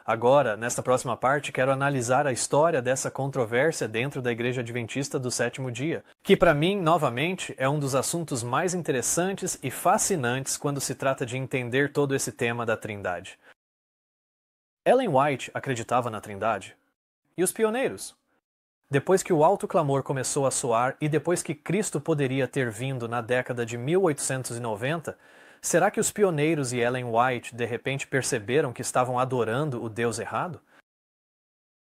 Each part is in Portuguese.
Agora, nesta próxima parte, quero analisar a história dessa controvérsia dentro da Igreja Adventista do Sétimo Dia, que para mim, novamente, é um dos assuntos mais interessantes e fascinantes quando se trata de entender todo esse tema da Trindade. Ellen White acreditava na Trindade? E os pioneiros? Depois que o alto clamor começou a soar e depois que Cristo poderia ter vindo na década de 1890, será que os pioneiros e Ellen White de repente perceberam que estavam adorando o Deus errado?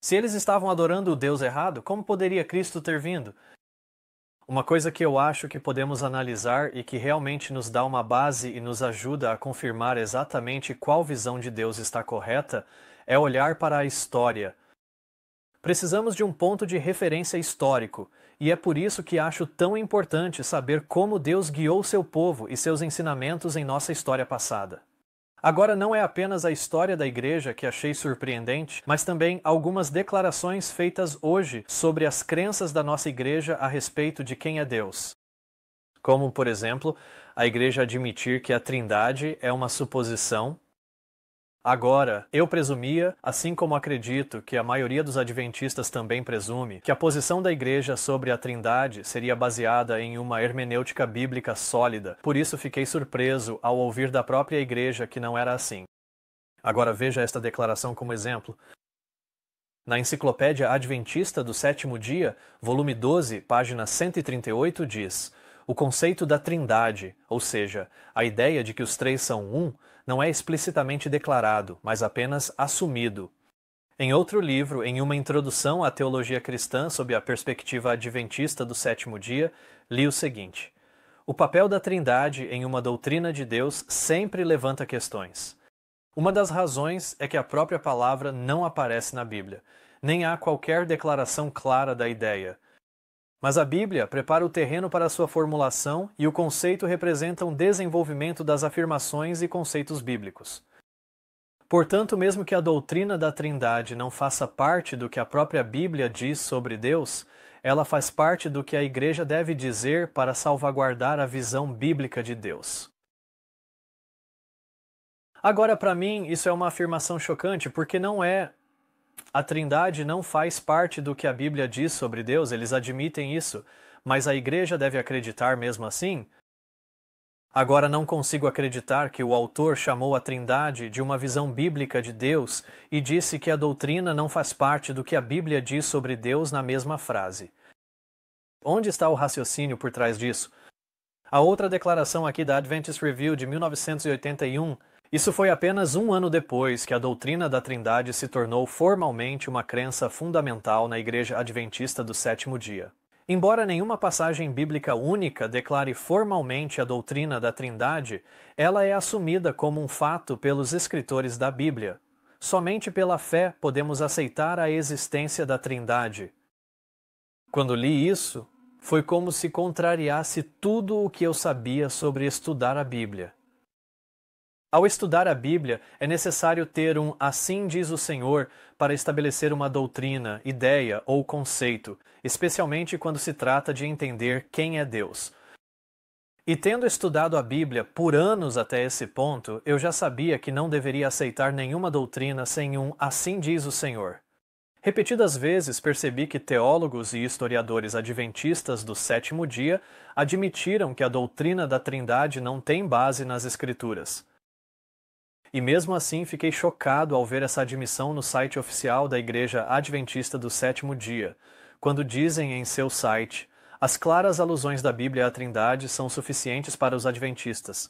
Se eles estavam adorando o Deus errado, como poderia Cristo ter vindo? Uma coisa que eu acho que podemos analisar e que realmente nos dá uma base e nos ajuda a confirmar exatamente qual visão de Deus está correta é olhar para a história. Precisamos de um ponto de referência histórico, e é por isso que acho tão importante saber como Deus guiou seu povo e seus ensinamentos em nossa história passada. Agora não é apenas a história da igreja que achei surpreendente, mas também algumas declarações feitas hoje sobre as crenças da nossa igreja a respeito de quem é Deus. Como, por exemplo, a igreja admitir que a Trindade é uma suposição. Agora, eu presumia, assim como acredito que a maioria dos adventistas também presume, que a posição da igreja sobre a Trindade seria baseada em uma hermenêutica bíblica sólida. Por isso fiquei surpreso ao ouvir da própria igreja que não era assim. Agora veja esta declaração como exemplo. Na Enciclopédia Adventista do Sétimo Dia, volume 12, página 138, diz: o conceito da Trindade, ou seja, a ideia de que os três são um, não é explicitamente declarado, mas apenas assumido. Em outro livro, em uma introdução à teologia cristã sob a perspectiva adventista do sétimo dia, li o seguinte: o papel da Trindade em uma doutrina de Deus sempre levanta questões. Uma das razões é que a própria palavra não aparece na Bíblia, nem há qualquer declaração clara da ideia. Mas a Bíblia prepara o terreno para sua formulação e o conceito representa um desenvolvimento das afirmações e conceitos bíblicos. Portanto, mesmo que a doutrina da Trindade não faça parte do que a própria Bíblia diz sobre Deus, ela faz parte do que a Igreja deve dizer para salvaguardar a visão bíblica de Deus. Agora, para mim, isso é uma afirmação chocante, porque a Trindade não faz parte do que a Bíblia diz sobre Deus, eles admitem isso, mas a igreja deve acreditar mesmo assim? Agora não consigo acreditar que o autor chamou a Trindade de uma visão bíblica de Deus e disse que a doutrina não faz parte do que a Bíblia diz sobre Deus na mesma frase. Onde está o raciocínio por trás disso? A outra declaração aqui da Adventist Review de 1981, isso foi apenas um ano depois que a doutrina da Trindade se tornou formalmente uma crença fundamental na Igreja Adventista do Sétimo Dia. Embora nenhuma passagem bíblica única declare formalmente a doutrina da Trindade, ela é assumida como um fato pelos escritores da Bíblia. Somente pela fé podemos aceitar a existência da Trindade. Quando li isso, foi como se contrariasse tudo o que eu sabia sobre estudar a Bíblia. Ao estudar a Bíblia, é necessário ter um "assim diz o Senhor" para estabelecer uma doutrina, ideia ou conceito, especialmente quando se trata de entender quem é Deus. E tendo estudado a Bíblia por anos até esse ponto, eu já sabia que não deveria aceitar nenhuma doutrina sem um "assim diz o Senhor". Repetidas vezes percebi que teólogos e historiadores adventistas do sétimo dia admitiram que a doutrina da Trindade não tem base nas Escrituras. E mesmo assim fiquei chocado ao ver essa admissão no site oficial da Igreja Adventista do Sétimo Dia, quando dizem em seu site: as claras alusões da Bíblia à Trindade são suficientes para os adventistas.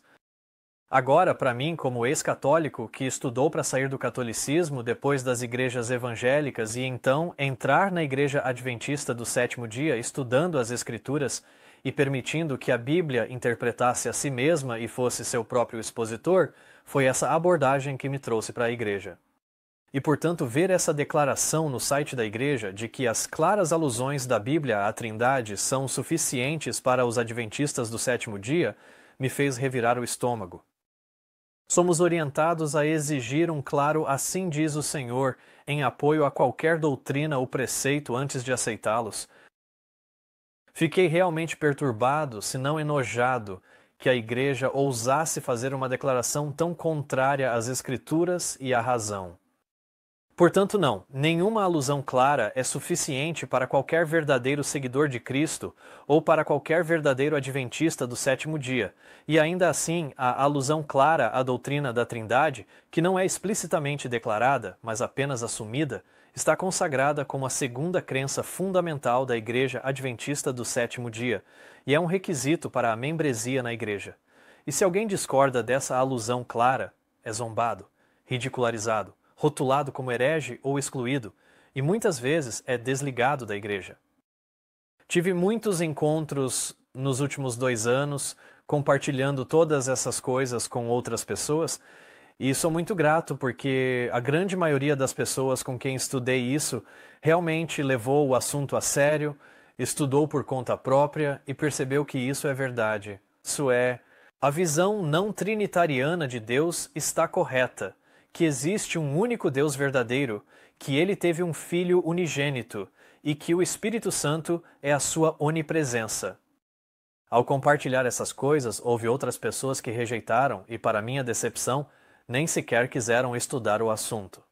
Agora, para mim, como ex-católico que estudou para sair do catolicismo depois das igrejas evangélicas e então entrar na Igreja Adventista do Sétimo Dia estudando as Escrituras e permitindo que a Bíblia interpretasse a si mesma e fosse seu próprio expositor, foi essa abordagem que me trouxe para a igreja. E, portanto, ver essa declaração no site da igreja de que as claras alusões da Bíblia à Trindade são suficientes para os adventistas do sétimo dia me fez revirar o estômago. Somos orientados a exigir um claro "assim diz o Senhor" em apoio a qualquer doutrina ou preceito antes de aceitá-los. Fiquei realmente perturbado, se não enojado, que a igreja ousasse fazer uma declaração tão contrária às Escrituras e à razão. Portanto, não, nenhuma alusão clara é suficiente para qualquer verdadeiro seguidor de Cristo ou para qualquer verdadeiro adventista do sétimo dia, e ainda assim a alusão clara à doutrina da Trindade, que não é explicitamente declarada, mas apenas assumida, está consagrada como a segunda crença fundamental da Igreja Adventista do sétimo dia, e é um requisito para a membresia na Igreja. E se alguém discorda dessa alusão clara, é zombado, ridicularizado, rotulado como herege ou excluído, e muitas vezes é desligado da igreja. Tive muitos encontros nos últimos 2 anos, compartilhando todas essas coisas com outras pessoas, e sou muito grato porque a grande maioria das pessoas com quem estudei isso realmente levou o assunto a sério, estudou por conta própria e percebeu que isso é verdade. Isso é, a visão não trinitariana de Deus está correta, que existe um único Deus verdadeiro, que ele teve um Filho unigênito e que o Espírito Santo é a sua onipresença. Ao compartilhar essas coisas, houve outras pessoas que rejeitaram e, para minha decepção, nem sequer quiseram estudar o assunto.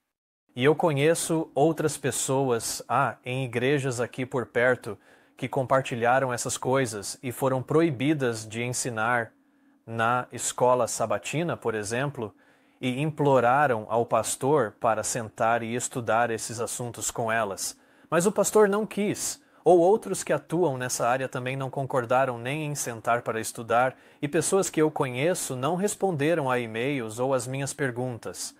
E eu conheço outras pessoas, em igrejas aqui por perto, que compartilharam essas coisas e foram proibidas de ensinar na escola sabatina, por exemplo, e imploraram ao pastor para sentar e estudar esses assuntos com elas. Mas o pastor não quis, ou outros que atuam nessa área também não concordaram nem em sentar para estudar, e pessoas que eu conheço não responderam a e-mails ou às minhas perguntas.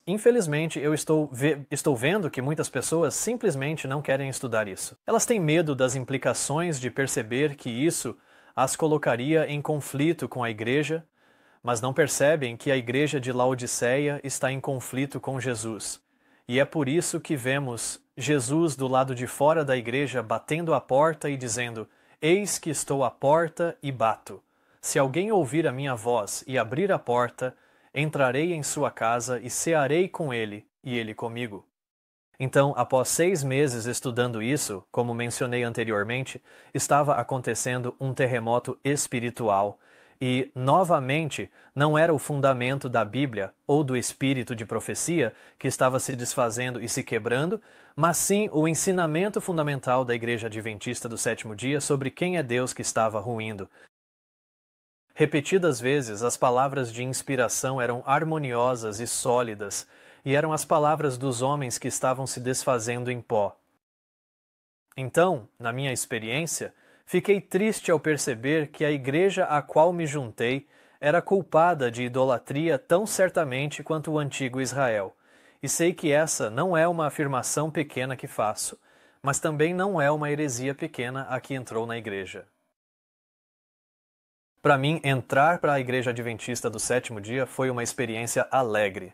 Infelizmente, eu estou vendo que muitas pessoas simplesmente não querem estudar isso. Elas têm medo das implicações de perceber que isso as colocaria em conflito com a igreja, mas não percebem que a igreja de Laodiceia está em conflito com Jesus. E é por isso que vemos Jesus do lado de fora da igreja batendo a porta e dizendo: "Eis que estou à porta e bato. Se alguém ouvir a minha voz e abrir a porta, entrarei em sua casa e cearei com ele, e ele comigo." Então, após 6 meses estudando isso, como mencionei anteriormente, estava acontecendo um terremoto espiritual. E, novamente, não era o fundamento da Bíblia ou do espírito de profecia que estava se desfazendo e se quebrando, mas sim o ensinamento fundamental da Igreja Adventista do sétimo dia sobre quem é Deus que estava ruindo. Repetidas vezes, as palavras de inspiração eram harmoniosas e sólidas, e eram as palavras dos homens que estavam se desfazendo em pó. Então, na minha experiência, fiquei triste ao perceber que a igreja a qual me juntei era culpada de idolatria tão certamente quanto o antigo Israel. E sei que essa não é uma afirmação pequena que faço, mas também não é uma heresia pequena a que entrou na igreja. Para mim, entrar para a Igreja Adventista do sétimo dia foi uma experiência alegre.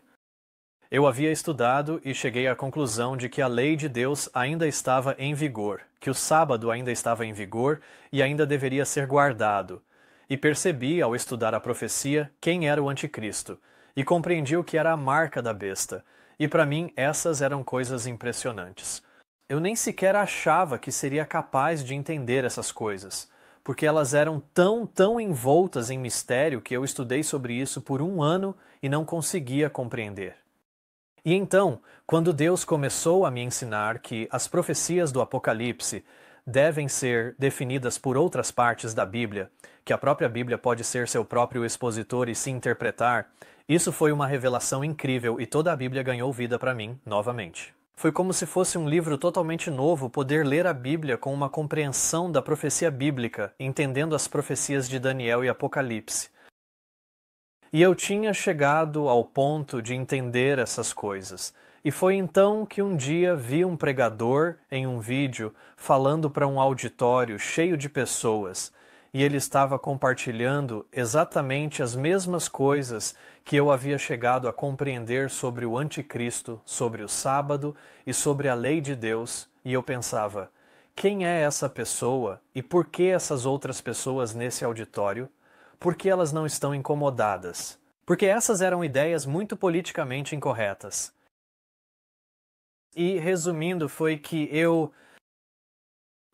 Eu havia estudado e cheguei à conclusão de que a lei de Deus ainda estava em vigor, que o sábado ainda estava em vigor e ainda deveria ser guardado. E percebi, ao estudar a profecia, quem era o anticristo, e compreendi o que era a marca da besta. E para mim, essas eram coisas impressionantes. Eu nem sequer achava que seria capaz de entender essas coisas, porque elas eram tão envoltas em mistério que eu estudei sobre isso por 1 ano e não conseguia compreender. E então, quando Deus começou a me ensinar que as profecias do Apocalipse devem ser definidas por outras partes da Bíblia, que a própria Bíblia pode ser seu próprio expositor e se interpretar, isso foi uma revelação incrível e toda a Bíblia ganhou vida para mim novamente. Foi como se fosse um livro totalmente novo poder ler a Bíblia com uma compreensão da profecia bíblica, entendendo as profecias de Daniel e Apocalipse. E eu tinha chegado ao ponto de entender essas coisas. E foi então que um dia vi um pregador em um vídeo falando para um auditório cheio de pessoas. E ele estava compartilhando exatamente as mesmas coisas que eu havia chegado a compreender sobre o anticristo, sobre o sábado e sobre a lei de Deus. E eu pensava, quem é essa pessoa e por que essas outras pessoas nesse auditório? Por que elas não estão incomodadas? Porque essas eram ideias muito politicamente incorretas. E, resumindo, foi que eu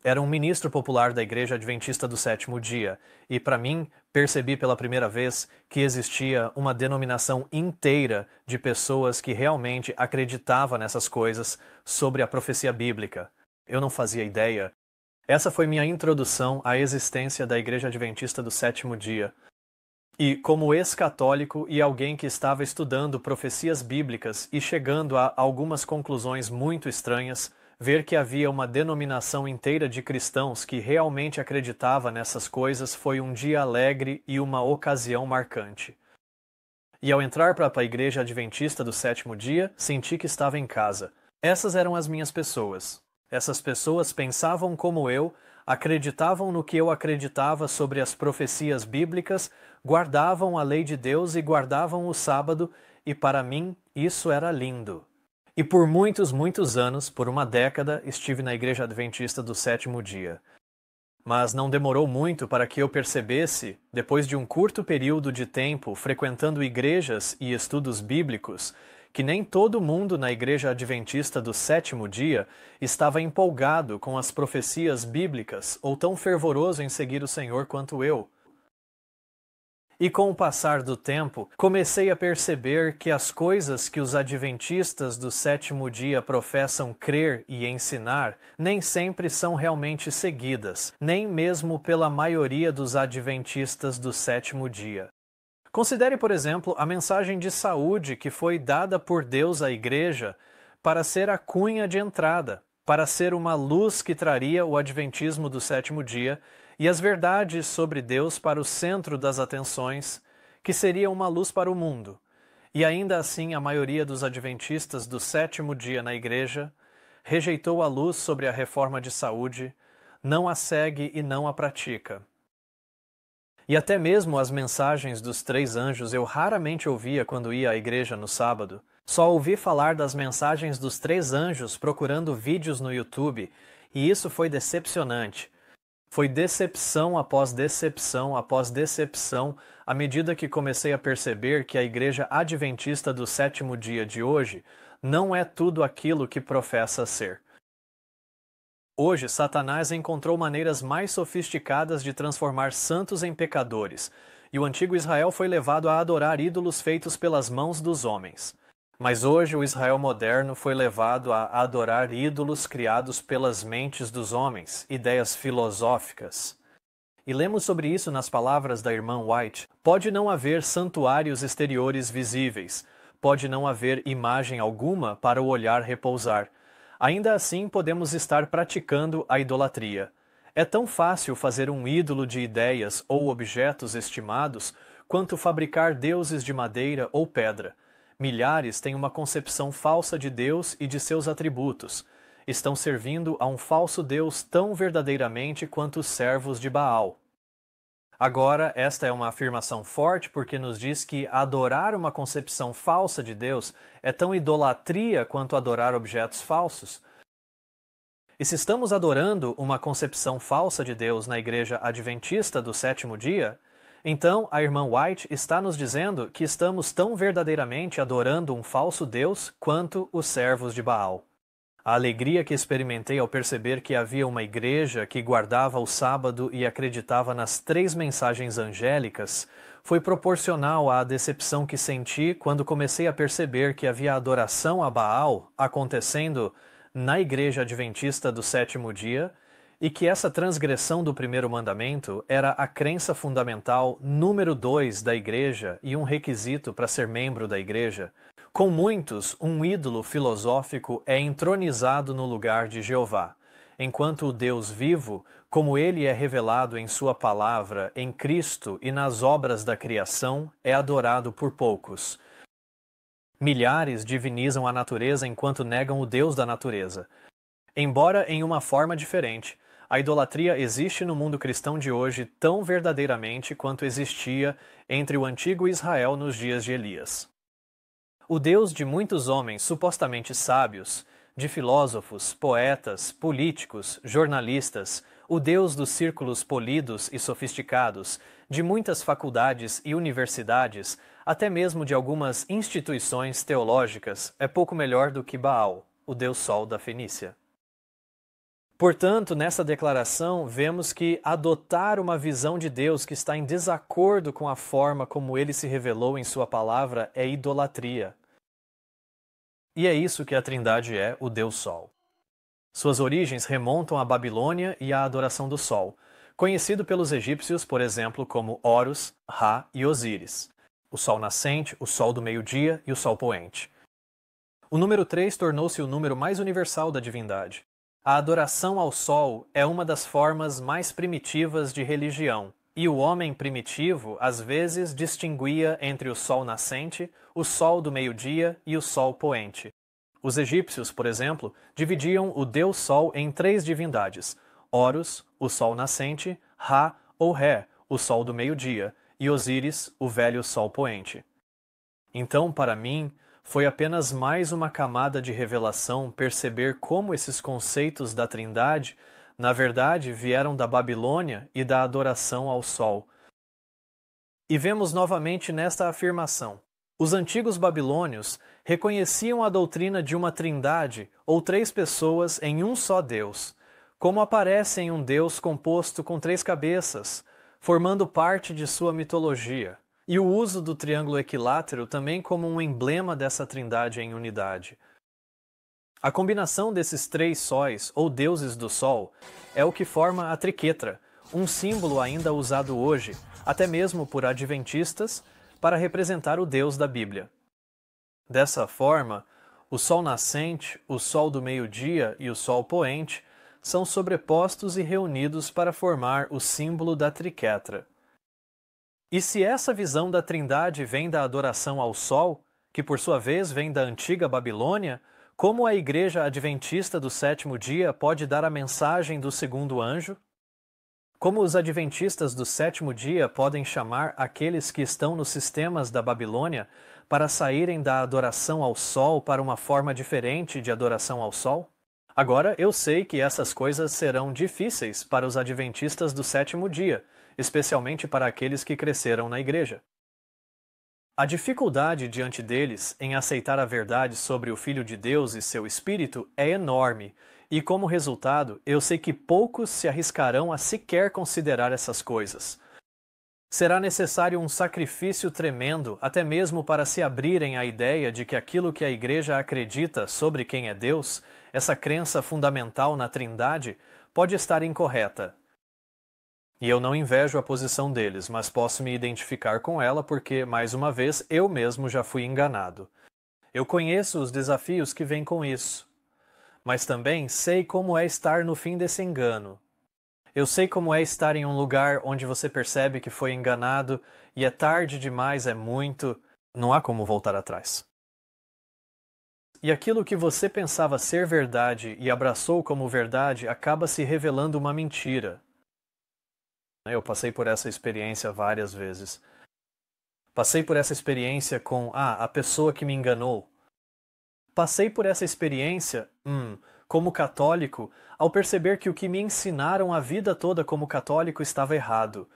Era um ministro popular da Igreja Adventista do Sétimo Dia, e para mim, percebi pela primeira vez que existia uma denominação inteira de pessoas que realmente acreditavam nessas coisas sobre a profecia bíblica. Eu não fazia ideia. Essa foi minha introdução à existência da Igreja Adventista do Sétimo Dia. E, como ex-católico e alguém que estava estudando profecias bíblicas e chegando a algumas conclusões muito estranhas, ver que havia uma denominação inteira de cristãos que realmente acreditava nessas coisas foi um dia alegre e uma ocasião marcante. E ao entrar para a Igreja Adventista do Sétimo Dia, senti que estava em casa. Essas eram as minhas pessoas. Essas pessoas pensavam como eu, acreditavam no que eu acreditava sobre as profecias bíblicas, guardavam a lei de Deus e guardavam o sábado, e para mim isso era lindo. E por muitos anos, por uma década, estive na Igreja Adventista do Sétimo Dia. Mas não demorou muito para que eu percebesse, depois de um curto período de tempo frequentando igrejas e estudos bíblicos, que nem todo mundo na Igreja Adventista do Sétimo Dia estava empolgado com as profecias bíblicas ou tão fervoroso em seguir o Senhor quanto eu. E com o passar do tempo, comecei a perceber que as coisas que os adventistas do sétimo dia professam crer e ensinar nem sempre são realmente seguidas, nem mesmo pela maioria dos adventistas do sétimo dia. Considere, por exemplo, a mensagem de saúde que foi dada por Deus à igreja para ser a cunha de entrada, para ser uma luz que traria o adventismo do sétimo dia e as verdades sobre Deus para o centro das atenções, que seria uma luz para o mundo. E ainda assim, a maioria dos adventistas do sétimo dia na igreja rejeitou a luz sobre a reforma de saúde, não a segue e não a pratica. E até mesmo as mensagens dos 3 anjos eu raramente ouvia quando ia à igreja no sábado. Só ouvi falar das mensagens dos 3 anjos procurando vídeos no YouTube, e isso foi decepcionante. Foi decepção após decepção após decepção, à medida que comecei a perceber que a Igreja Adventista do Sétimo Dia de hoje não é tudo aquilo que professa ser. Hoje, Satanás encontrou maneiras mais sofisticadas de transformar santos em pecadores, e o antigo Israel foi levado a adorar ídolos feitos pelas mãos dos homens. Mas hoje o Israel moderno foi levado a adorar ídolos criados pelas mentes dos homens, ideias filosóficas. E lemos sobre isso nas palavras da irmã White. Pode não haver santuários exteriores visíveis, pode não haver imagem alguma para o olhar repousar. Ainda assim podemos estar praticando a idolatria. É tão fácil fazer um ídolo de ideias ou objetos estimados quanto fabricar deuses de madeira ou pedra. Milhares têm uma concepção falsa de Deus e de seus atributos. Estão servindo a um falso Deus tão verdadeiramente quanto os servos de Baal. Agora, esta é uma afirmação forte porque nos diz que adorar uma concepção falsa de Deus é tão idolatria quanto adorar objetos falsos. E se estamos adorando uma concepção falsa de Deus na Igreja Adventista do Sétimo Dia, então a irmã White está nos dizendo que estamos tão verdadeiramente adorando um falso Deus quanto os servos de Baal. A alegria que experimentei ao perceber que havia uma igreja que guardava o sábado e acreditava nas 3 mensagens angélicas foi proporcional à decepção que senti quando comecei a perceber que havia adoração a Baal acontecendo na Igreja Adventista do Sétimo Dia e que essa transgressão do primeiro mandamento era a crença fundamental número 2 da igreja e um requisito para ser membro da igreja. Com muitos, um ídolo filosófico é entronizado no lugar de Jeová, enquanto o Deus vivo, como ele é revelado em sua palavra, em Cristo e nas obras da criação, é adorado por poucos. Milhares divinizam a natureza enquanto negam o Deus da natureza. Embora em uma forma diferente, a idolatria existe no mundo cristão de hoje tão verdadeiramente quanto existia entre o antigo Israel nos dias de Elias. O Deus de muitos homens supostamente sábios, de filósofos, poetas, políticos, jornalistas, o Deus dos círculos polidos e sofisticados, de muitas faculdades e universidades, até mesmo de algumas instituições teológicas, é pouco melhor do que Baal, o Deus Sol da Fenícia. Portanto, nessa declaração, vemos que adotar uma visão de Deus que está em desacordo com a forma como ele se revelou em sua palavra é idolatria. E é isso que a Trindade é, o Deus Sol. Suas origens remontam à Babilônia e à adoração do Sol, conhecido pelos egípcios, por exemplo, como Horus, Ra e Osíris, o Sol nascente, o Sol do meio-dia e o Sol poente. O número 3 tornou-se o número mais universal da divindade. A adoração ao Sol é uma das formas mais primitivas de religião, e o homem primitivo às vezes distinguia entre o Sol nascente, o Sol do meio-dia e o Sol poente. Os egípcios, por exemplo, dividiam o Deus Sol em 3 divindades: Horus, o Sol nascente, Ra ou Ré, o Sol do meio-dia, e Osíris, o velho Sol poente. Então, para mim, foi apenas mais uma camada de revelação perceber como esses conceitos da Trindade, na verdade, vieram da Babilônia e da adoração ao Sol. E vemos novamente nesta afirmação: os antigos babilônios reconheciam a doutrina de uma trindade, ou 3 pessoas em um só Deus, como aparece em um Deus composto com 3 cabeças, formando parte de sua mitologia, e o uso do triângulo equilátero também como um emblema dessa trindade em unidade. A combinação desses 3 sóis, ou deuses do Sol, é o que forma a triquetra, um símbolo ainda usado hoje, até mesmo por adventistas, para representar o Deus da Bíblia. Dessa forma, o Sol nascente, o Sol do meio-dia e o Sol poente são sobrepostos e reunidos para formar o símbolo da triquetra. E se essa visão da Trindade vem da adoração ao Sol, que por sua vez vem da antiga Babilônia, como a Igreja Adventista do Sétimo Dia pode dar a mensagem do segundo anjo? Como os Adventistas do Sétimo Dia podem chamar aqueles que estão nos sistemas da Babilônia para saírem da adoração ao Sol para uma forma diferente de adoração ao Sol? Agora, eu sei que essas coisas serão difíceis para os Adventistas do Sétimo Dia, especialmente para aqueles que cresceram na Igreja. A dificuldade diante deles em aceitar a verdade sobre o Filho de Deus e seu Espírito é enorme, e como resultado, eu sei que poucos se arriscarão a sequer considerar essas coisas. Será necessário um sacrifício tremendo, até mesmo para se abrirem à ideia de que aquilo que a Igreja acredita sobre quem é Deus, essa crença fundamental na Trindade, pode estar incorreta. E eu não invejo a posição deles, mas posso me identificar com ela porque, mais uma vez, eu mesmo já fui enganado. Eu conheço os desafios que vêm com isso, mas também sei como é estar no fim desse engano. Eu sei como é estar em um lugar onde você percebe que foi enganado e é tarde demais, é muito, não há como voltar atrás. E aquilo que você pensava ser verdade e abraçou como verdade acaba se revelando uma mentira. Eu passei por essa experiência várias vezes. Passei por essa experiência com, a pessoa que me enganou. Passei por essa experiência, como católico, ao perceber que o que me ensinaram a vida toda como católico estava errado.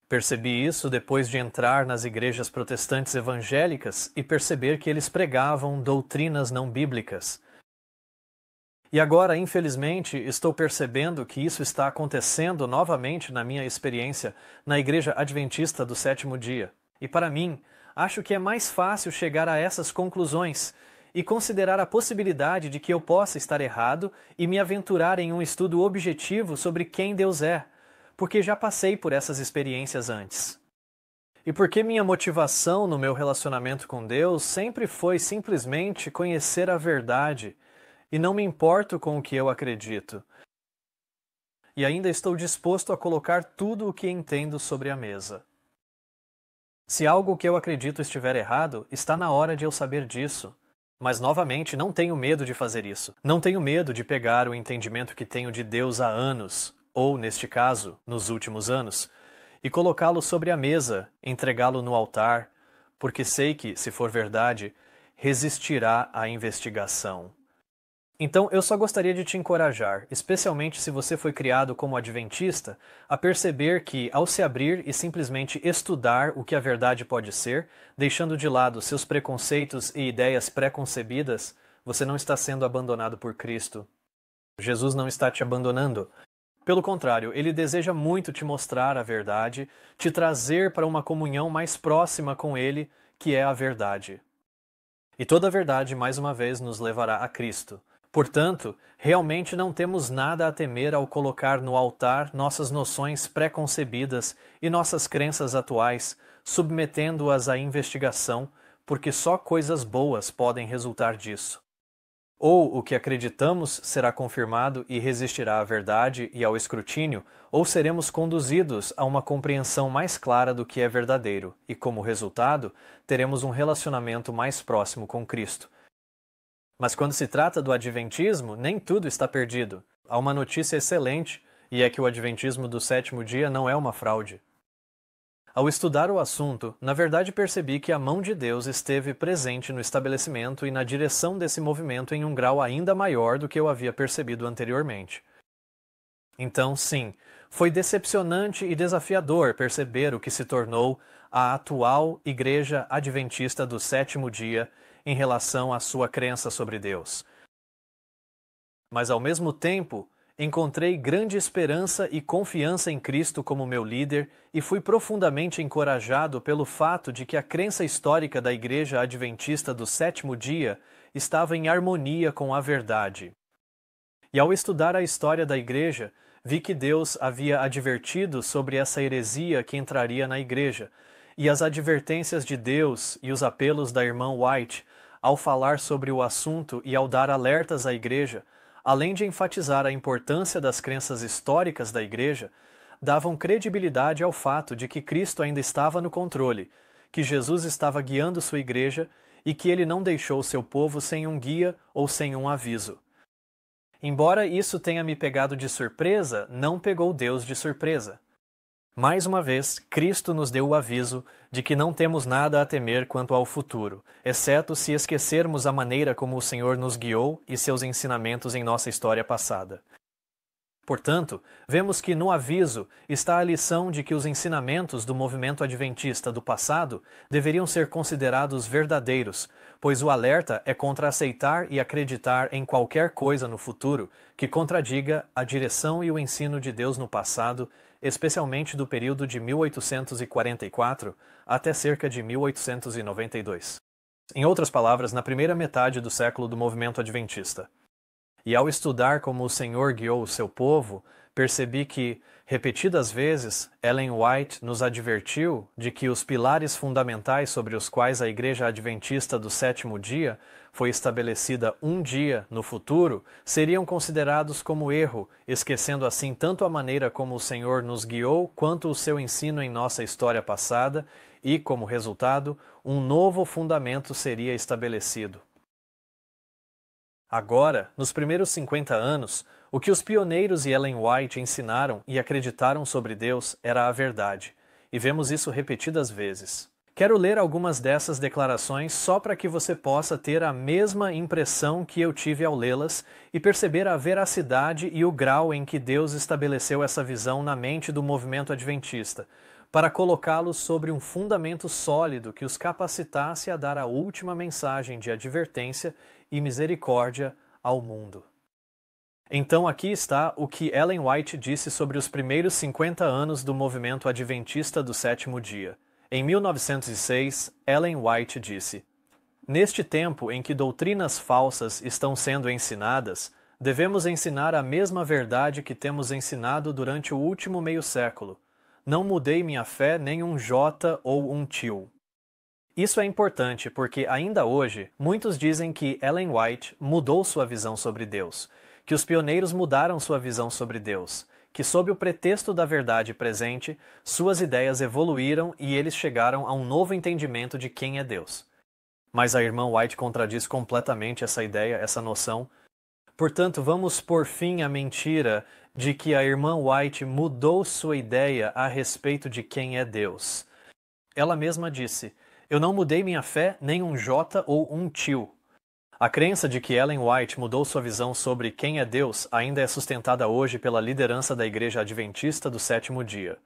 Percebi isso depois de entrar nas igrejas protestantes evangélicas e perceber que eles pregavam doutrinas não bíblicas. E agora, infelizmente, estou percebendo que isso está acontecendo novamente na minha experiência na Igreja Adventista do Sétimo Dia. E para mim, acho que é mais fácil chegar a essas conclusões e considerar a possibilidade de que eu possa estar errado e me aventurar em um estudo objetivo sobre quem Deus é, porque já passei por essas experiências antes. E porque minha motivação no meu relacionamento com Deus sempre foi simplesmente conhecer a verdade, e não me importo com o que eu acredito. E ainda estou disposto a colocar tudo o que entendo sobre a mesa. Se algo que eu acredito estiver errado, está na hora de eu saber disso. Mas, novamente, não tenho medo de fazer isso. Não tenho medo de pegar o entendimento que tenho de Deus há anos, ou, neste caso, nos últimos anos, e colocá-lo sobre a mesa, entregá-lo no altar, porque sei que, se for verdade, resistirá à investigação. Então, eu só gostaria de te encorajar, especialmente se você foi criado como adventista, a perceber que, ao se abrir e simplesmente estudar o que a verdade pode ser, deixando de lado seus preconceitos e ideias pré-concebidas, você não está sendo abandonado por Cristo. Jesus não está te abandonando. Pelo contrário, ele deseja muito te mostrar a verdade, te trazer para uma comunhão mais próxima com ele, que é a verdade. E toda a verdade, mais uma vez, nos levará a Cristo. Portanto, realmente não temos nada a temer ao colocar no altar nossas noções pré-concebidas e nossas crenças atuais, submetendo-as à investigação, porque só coisas boas podem resultar disso. Ou o que acreditamos será confirmado e resistirá à verdade e ao escrutínio, ou seremos conduzidos a uma compreensão mais clara do que é verdadeiro, e como resultado, teremos um relacionamento mais próximo com Cristo. Mas quando se trata do adventismo, nem tudo está perdido. Há uma notícia excelente, e é que o adventismo do sétimo dia não é uma fraude. Ao estudar o assunto, na verdade percebi que a mão de Deus esteve presente no estabelecimento e na direção desse movimento em um grau ainda maior do que eu havia percebido anteriormente. Então, sim, foi decepcionante e desafiador perceber o que se tornou a atual Igreja Adventista do Sétimo Dia em relação à sua crença sobre Deus. Mas, ao mesmo tempo, encontrei grande esperança e confiança em Cristo como meu líder e fui profundamente encorajado pelo fato de que a crença histórica da Igreja Adventista do Sétimo Dia estava em harmonia com a verdade. E ao estudar a história da Igreja, vi que Deus havia advertido sobre essa heresia que entraria na Igreja, e as advertências de Deus e os apelos da irmã White ao falar sobre o assunto e ao dar alertas à Igreja, além de enfatizar a importância das crenças históricas da Igreja, davam credibilidade ao fato de que Cristo ainda estava no controle, que Jesus estava guiando sua Igreja e que ele não deixou seu povo sem um guia ou sem um aviso. Embora isso tenha me pegado de surpresa, não pegou Deus de surpresa. Mais uma vez, Cristo nos deu o aviso de que não temos nada a temer quanto ao futuro, exceto se esquecermos a maneira como o Senhor nos guiou e seus ensinamentos em nossa história passada. Portanto, vemos que no aviso está a lição de que os ensinamentos do movimento adventista do passado deveriam ser considerados verdadeiros, pois o alerta é contra aceitar e acreditar em qualquer coisa no futuro que contradiga a direção e o ensino de Deus no passado, especialmente do período de 1844 até cerca de 1892. Em outras palavras, na primeira metade do século do movimento adventista. E ao estudar como o Senhor guiou o seu povo, percebi que, repetidas vezes, Ellen White nos advertiu de que os pilares fundamentais sobre os quais a Igreja Adventista do Sétimo Dia foi estabelecida um dia no futuro seriam considerados como erro, esquecendo assim tanto a maneira como o Senhor nos guiou quanto o seu ensino em nossa história passada e, como resultado, um novo fundamento seria estabelecido. Agora, nos primeiros 50 anos, o que os pioneiros e Ellen White ensinaram e acreditaram sobre Deus era a verdade, e vemos isso repetidas vezes. Quero ler algumas dessas declarações só para que você possa ter a mesma impressão que eu tive ao lê-las e perceber a veracidade e o grau em que Deus estabeleceu essa visão na mente do movimento adventista, para colocá-los sobre um fundamento sólido que os capacitasse a dar a última mensagem de advertência e misericórdia ao mundo. Então aqui está o que Ellen White disse sobre os primeiros 50 anos do movimento adventista do sétimo dia. Em 1906, Ellen White disse: "Neste tempo em que doutrinas falsas estão sendo ensinadas, devemos ensinar a mesma verdade que temos ensinado durante o último meio século. Não mudei minha fé nem um jota ou um tio." Isso é importante porque, ainda hoje, muitos dizem que Ellen White mudou sua visão sobre Deus, que os pioneiros mudaram sua visão sobre Deus, que, sob o pretexto da verdade presente, suas ideias evoluíram e eles chegaram a um novo entendimento de quem é Deus. Mas a irmã White contradiz completamente essa ideia, essa noção. Portanto, vamos pôr fim à mentira de que a irmã White mudou sua ideia a respeito de quem é Deus. Ela mesma disse: "Eu não mudei minha fé nem um jota ou um tio." A crença de que Ellen White mudou sua visão sobre quem é Deus ainda é sustentada hoje pela liderança da Igreja Adventista do Sétimo Dia.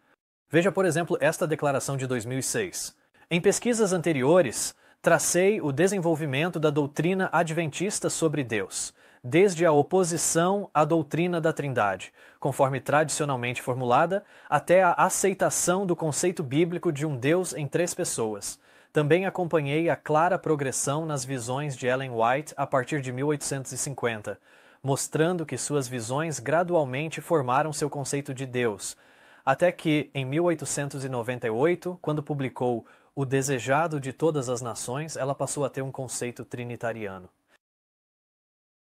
Veja, por exemplo, esta declaração de 2006. Em pesquisas anteriores, tracei o desenvolvimento da doutrina adventista sobre Deus. desde a oposição à doutrina da Trindade, conforme tradicionalmente formulada, até a aceitação do conceito bíblico de um Deus em três pessoas. Também acompanhei a clara progressão nas visões de Ellen White a partir de 1850, mostrando que suas visões gradualmente formaram seu conceito de Deus, até que, em 1898, quando publicou O Desejado de Todas as Nações, ela passou a ter um conceito trinitariano.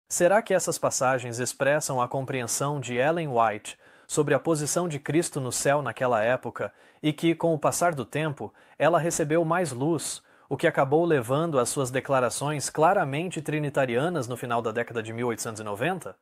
Será que essas passagens expressam a compreensão de Ellen White sobre a posição de Cristo no céu naquela época e que, com o passar do tempo, ela recebeu mais luz, o que acabou levando às suas declarações claramente trinitarianas no final da década de 1890?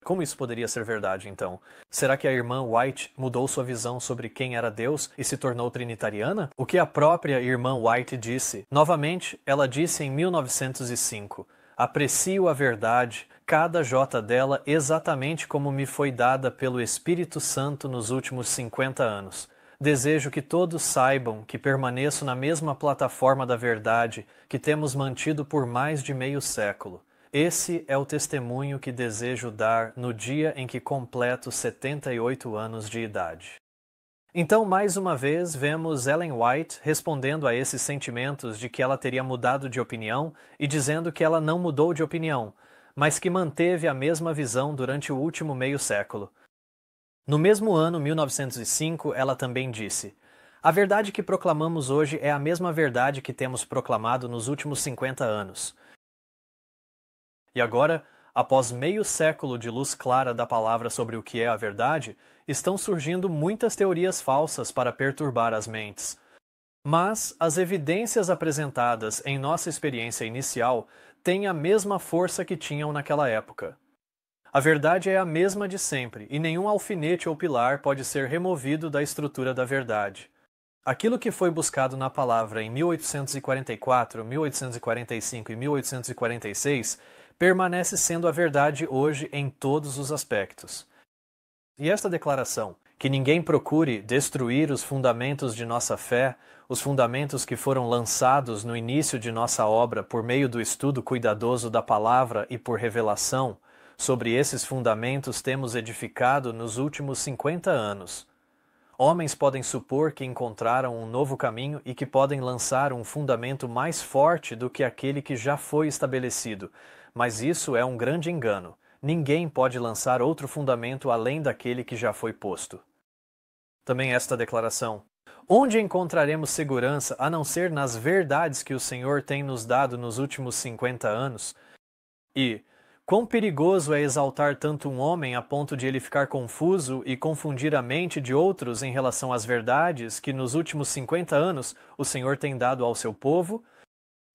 Como isso poderia ser verdade, então? Será que a irmã White mudou sua visão sobre quem era Deus e se tornou trinitariana? O que a própria irmã White disse? Novamente, ela disse em 1905: "Aprecio a verdade, cada jota dela exatamente como me foi dada pelo Espírito Santo nos últimos 50 anos. Desejo que todos saibam que permaneço na mesma plataforma da verdade que temos mantido por mais de meio século. Esse é o testemunho que desejo dar no dia em que completo 78 anos de idade." Então, mais uma vez, vemos Ellen White respondendo a esses sentimentos de que ela teria mudado de opinião e dizendo que ela não mudou de opinião, mas que manteve a mesma visão durante o último meio século. No mesmo ano, 1905, ela também disse: "A verdade que proclamamos hoje é a mesma verdade que temos proclamado nos últimos 50 anos. E agora, após meio século de luz clara da palavra sobre o que é a verdade, estão surgindo muitas teorias falsas para perturbar as mentes. Mas as evidências apresentadas em nossa experiência inicial têm a mesma força que tinham naquela época. A verdade é a mesma de sempre, e nenhum alfinete ou pilar pode ser removido da estrutura da verdade. Aquilo que foi buscado na palavra em 1844, 1845 e 1846 permanece sendo a verdade hoje em todos os aspectos." E esta declaração, que ninguém procure destruir os fundamentos de nossa fé, os fundamentos que foram lançados no início de nossa obra por meio do estudo cuidadoso da palavra e por revelação, sobre esses fundamentos temos edificado nos últimos 50 anos. Homens podem supor que encontraram um novo caminho e que podem lançar um fundamento mais forte do que aquele que já foi estabelecido, mas isso é um grande engano. Ninguém pode lançar outro fundamento além daquele que já foi posto. Também esta declaração: "Onde encontraremos segurança a não ser nas verdades que o Senhor tem nos dado nos últimos 50 anos? E quão perigoso é exaltar tanto um homem a ponto de ele ficar confuso e confundir a mente de outros em relação às verdades que nos últimos 50 anos o Senhor tem dado ao seu povo?"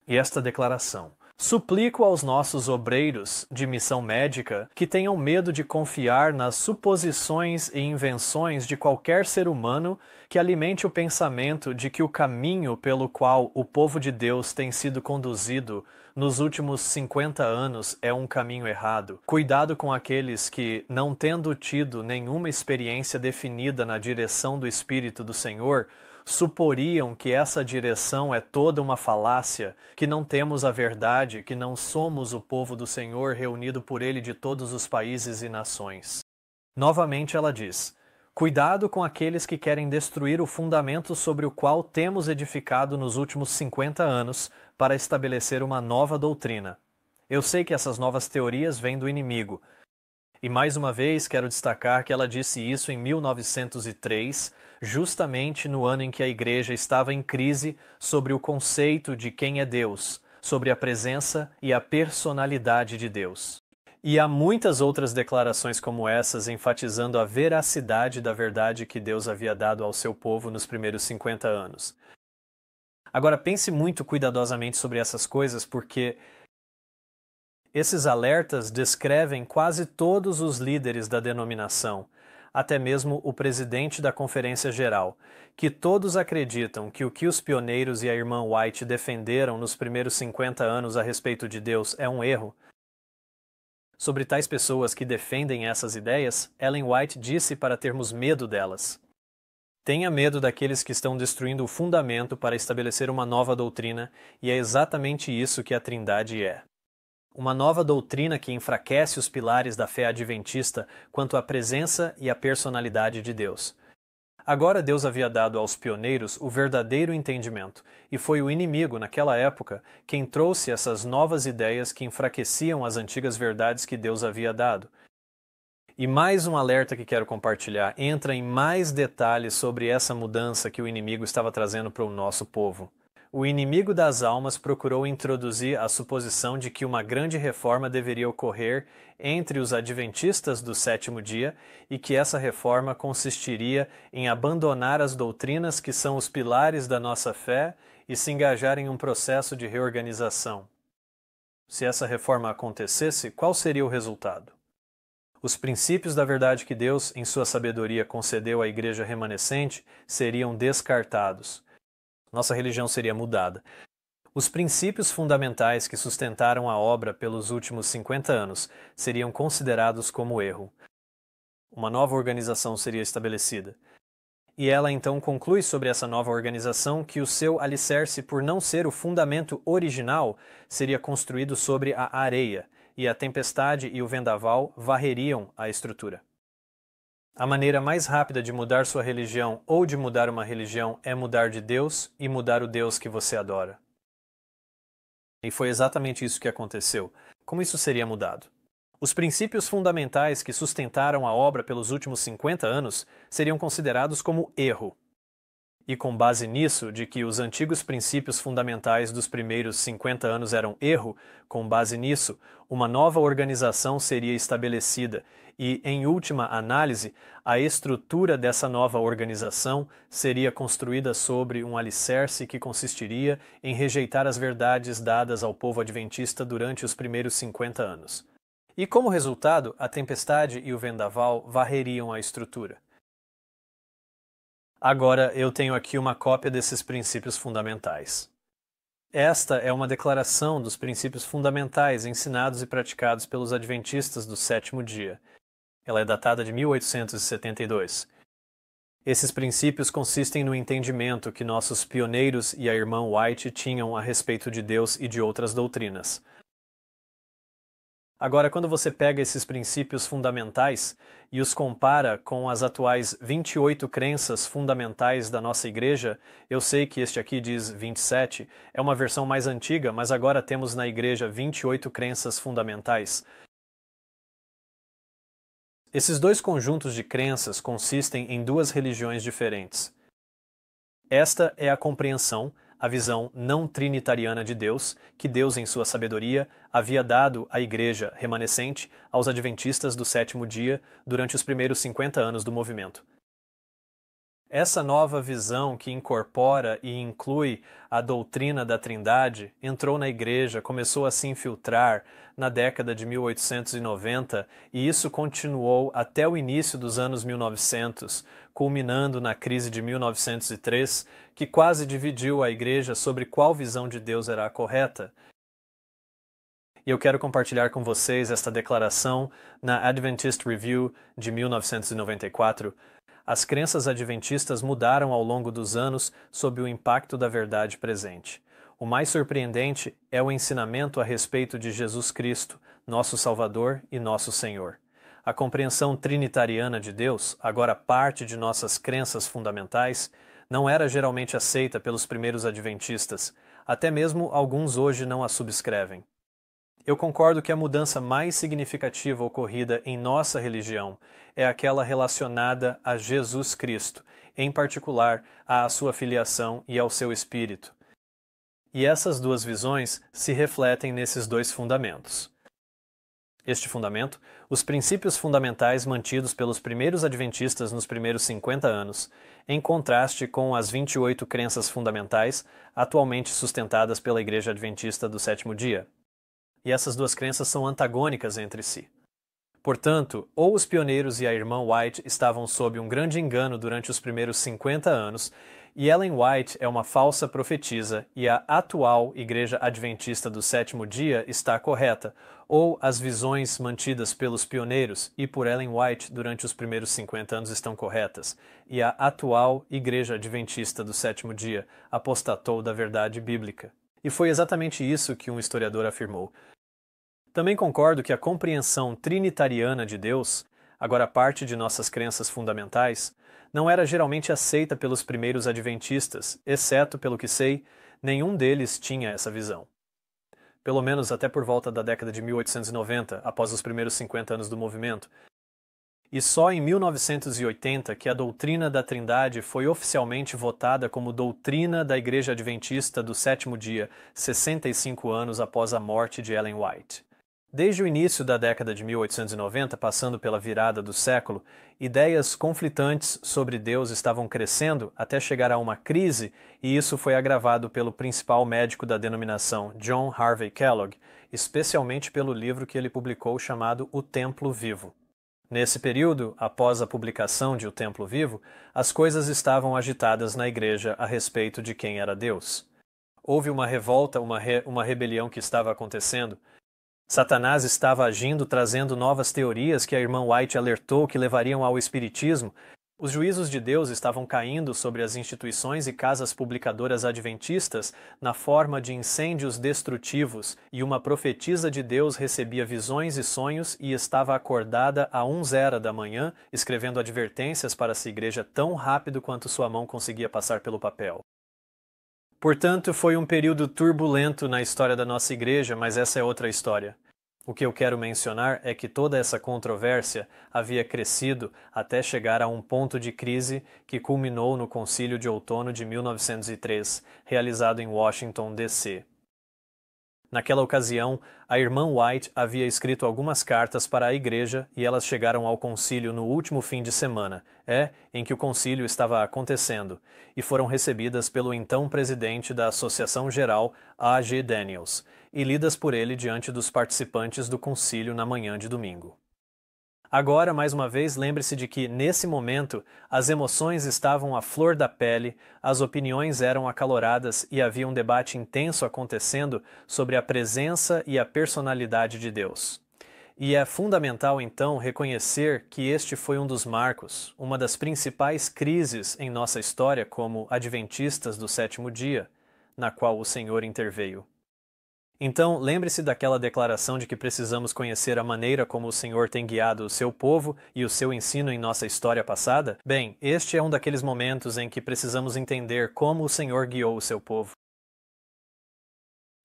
E esta declaração: "Suplico aos nossos obreiros de missão médica que tenham medo de confiar nas suposições e invenções de qualquer ser humano que alimente o pensamento de que o caminho pelo qual o povo de Deus tem sido conduzido nos últimos 50 anos é um caminho errado. Cuidado com aqueles que, não tendo tido nenhuma experiência definida na direção do Espírito do Senhor, suporiam que essa direção é toda uma falácia, que não temos a verdade, que não somos o povo do Senhor reunido por Ele de todos os países e nações." Novamente ela diz: "Cuidado com aqueles que querem destruir o fundamento sobre o qual temos edificado nos últimos 50 anos para estabelecer uma nova doutrina. Eu sei que essas novas teorias vêm do inimigo." E mais uma vez quero destacar que ela disse isso em 1903, justamente no ano em que a igreja estava em crise sobre o conceito de quem é Deus, sobre a presença e a personalidade de Deus. E há muitas outras declarações como essas enfatizando a veracidade da verdade que Deus havia dado ao seu povo nos primeiros 50 anos. Agora pense muito cuidadosamente sobre essas coisas, porque esses alertas descrevem quase todos os líderes da denominação, até mesmo o presidente da Conferência Geral, que todos acreditam que o que os pioneiros e a irmã White defenderam nos primeiros 50 anos a respeito de Deus é um erro. Sobre tais pessoas que defendem essas ideias, Ellen White disse para termos medo delas. Tenha medo daqueles que estão destruindo o fundamento para estabelecer uma nova doutrina, e é exatamente isso que a Trindade é. Uma nova doutrina que enfraquece os pilares da fé adventista quanto à presença e à personalidade de Deus. Agora Deus havia dado aos pioneiros o verdadeiro entendimento, e foi o inimigo, naquela época, quem trouxe essas novas ideias que enfraqueciam as antigas verdades que Deus havia dado. E mais um alerta que quero compartilhar entra em mais detalhes sobre essa mudança que o inimigo estava trazendo para o nosso povo. O inimigo das almas procurou introduzir a suposição de que uma grande reforma deveria ocorrer entre os adventistas do sétimo dia e que essa reforma consistiria em abandonar as doutrinas que são os pilares da nossa fé e se engajar em um processo de reorganização. Se essa reforma acontecesse, qual seria o resultado? Os princípios da verdade que Deus, em sua sabedoria, concedeu à igreja remanescente seriam descartados. Nossa religião seria mudada. Os princípios fundamentais que sustentaram a obra pelos últimos 50 anos seriam considerados como erro. Uma nova organização seria estabelecida. E ela então conclui sobre essa nova organização que o seu alicerce, por não ser o fundamento original, seria construído sobre a areia, e a tempestade e o vendaval varreriam a estrutura. A maneira mais rápida de mudar sua religião ou de mudar uma religião é mudar de Deus e mudar o Deus que você adora. E foi exatamente isso que aconteceu. Como isso seria mudado? Os princípios fundamentais que sustentaram a obra pelos últimos 50 anos seriam considerados como erro. E com base nisso, de que os antigos princípios fundamentais dos primeiros 50 anos eram erro, com base nisso, uma nova organização seria estabelecida e, em última análise, a estrutura dessa nova organização seria construída sobre um alicerce que consistiria em rejeitar as verdades dadas ao povo adventista durante os primeiros 50 anos. E como resultado, a tempestade e o vendaval varreriam a estrutura. Agora eu tenho aqui uma cópia desses princípios fundamentais. Esta é uma declaração dos princípios fundamentais ensinados e praticados pelos adventistas do sétimo dia. Ela é datada de 1872. Esses princípios consistem no entendimento que nossos pioneiros e a irmã White tinham a respeito de Deus e de outras doutrinas. Agora, quando você pega esses princípios fundamentais e os compara com as atuais 28 crenças fundamentais da nossa igreja, eu sei que este aqui diz 27, é uma versão mais antiga, mas agora temos na igreja 28 crenças fundamentais. Esses dois conjuntos de crenças consistem em duas religiões diferentes. Esta é a compreensão, a visão não trinitariana de Deus, que Deus, em sua sabedoria, havia dado à igreja remanescente aos adventistas do sétimo dia durante os primeiros 50 anos do movimento. Essa nova visão que incorpora e inclui a doutrina da Trindade entrou na igreja, começou a se infiltrar na década de 1890 e isso continuou até o início dos anos 1900, culminando na crise de 1903, que quase dividiu a igreja sobre qual visão de Deus era a correta. E eu quero compartilhar com vocês esta declaração na Adventist Review de 1994. As crenças adventistas mudaram ao longo dos anos sob o impacto da verdade presente. O mais surpreendente é o ensinamento a respeito de Jesus Cristo, nosso Salvador e nosso Senhor. A compreensão trinitariana de Deus, agora parte de nossas crenças fundamentais, não era geralmente aceita pelos primeiros adventistas, até mesmo alguns hoje não a subscrevem. Eu concordo que a mudança mais significativa ocorrida em nossa religião é aquela relacionada a Jesus Cristo, em particular à sua filiação e ao seu Espírito. E essas duas visões se refletem nesses dois fundamentos. Este fundamento, os princípios fundamentais mantidos pelos primeiros adventistas nos primeiros 50 anos, em contraste com as 28 crenças fundamentais atualmente sustentadas pela Igreja Adventista do sétimo dia. E essas duas crenças são antagônicas entre si. Portanto, ou os pioneiros e a irmã White estavam sob um grande engano durante os primeiros 50 anos, e Ellen White é uma falsa profetisa e a atual Igreja Adventista do sétimo dia está correta, ou as visões mantidas pelos pioneiros e por Ellen White durante os primeiros 50 anos estão corretas, e a atual Igreja Adventista do sétimo dia apostatou da verdade bíblica. E foi exatamente isso que um historiador afirmou. Também concordo que a compreensão trinitariana de Deus, agora parte de nossas crenças fundamentais, não era geralmente aceita pelos primeiros adventistas, exceto, pelo que sei, nenhum deles tinha essa visão. Pelo menos até por volta da década de 1890, após os primeiros 50 anos do movimento. E só em 1980 que a doutrina da Trindade foi oficialmente votada como doutrina da Igreja Adventista do Sétimo Dia, 65 anos após a morte de Ellen White. Desde o início da década de 1890, passando pela virada do século, ideias conflitantes sobre Deus estavam crescendo até chegar a uma crise, e isso foi agravado pelo principal médico da denominação, John Harvey Kellogg, especialmente pelo livro que ele publicou chamado O Templo Vivo. Nesse período, após a publicação de O Templo Vivo, as coisas estavam agitadas na igreja a respeito de quem era Deus. Houve uma revolta, uma rebelião que estava acontecendo. Satanás estava agindo, trazendo novas teorias que a irmã White alertou que levariam ao espiritismo. Os juízos de Deus estavam caindo sobre as instituições e casas publicadoras adventistas na forma de incêndios destrutivos, e uma profetisa de Deus recebia visões e sonhos e estava acordada a 1h da manhã, escrevendo advertências para essa igreja tão rápido quanto sua mão conseguia passar pelo papel. Portanto, foi um período turbulento na história da nossa igreja, mas essa é outra história. O que eu quero mencionar é que toda essa controvérsia havia crescido até chegar a um ponto de crise que culminou no Concílio de Outono de 1903, realizado em Washington, D.C. Naquela ocasião, a irmã White havia escrito algumas cartas para a igreja e elas chegaram ao concílio no último fim de semana, em que o concílio estava acontecendo, e foram recebidas pelo então presidente da Associação Geral, A. G. Daniels, e lidas por ele diante dos participantes do concílio na manhã de domingo. Agora, mais uma vez, lembre-se de que, nesse momento, as emoções estavam à flor da pele, as opiniões eram acaloradas e havia um debate intenso acontecendo sobre a presença e a personalidade de Deus. E é fundamental, então, reconhecer que este foi um dos marcos, uma das principais crises em nossa história como adventistas do sétimo dia, na qual o Senhor interveio. Então, lembre-se daquela declaração de que precisamos conhecer a maneira como o Senhor tem guiado o seu povo e o seu ensino em nossa história passada? Bem, este é um daqueles momentos em que precisamos entender como o Senhor guiou o seu povo.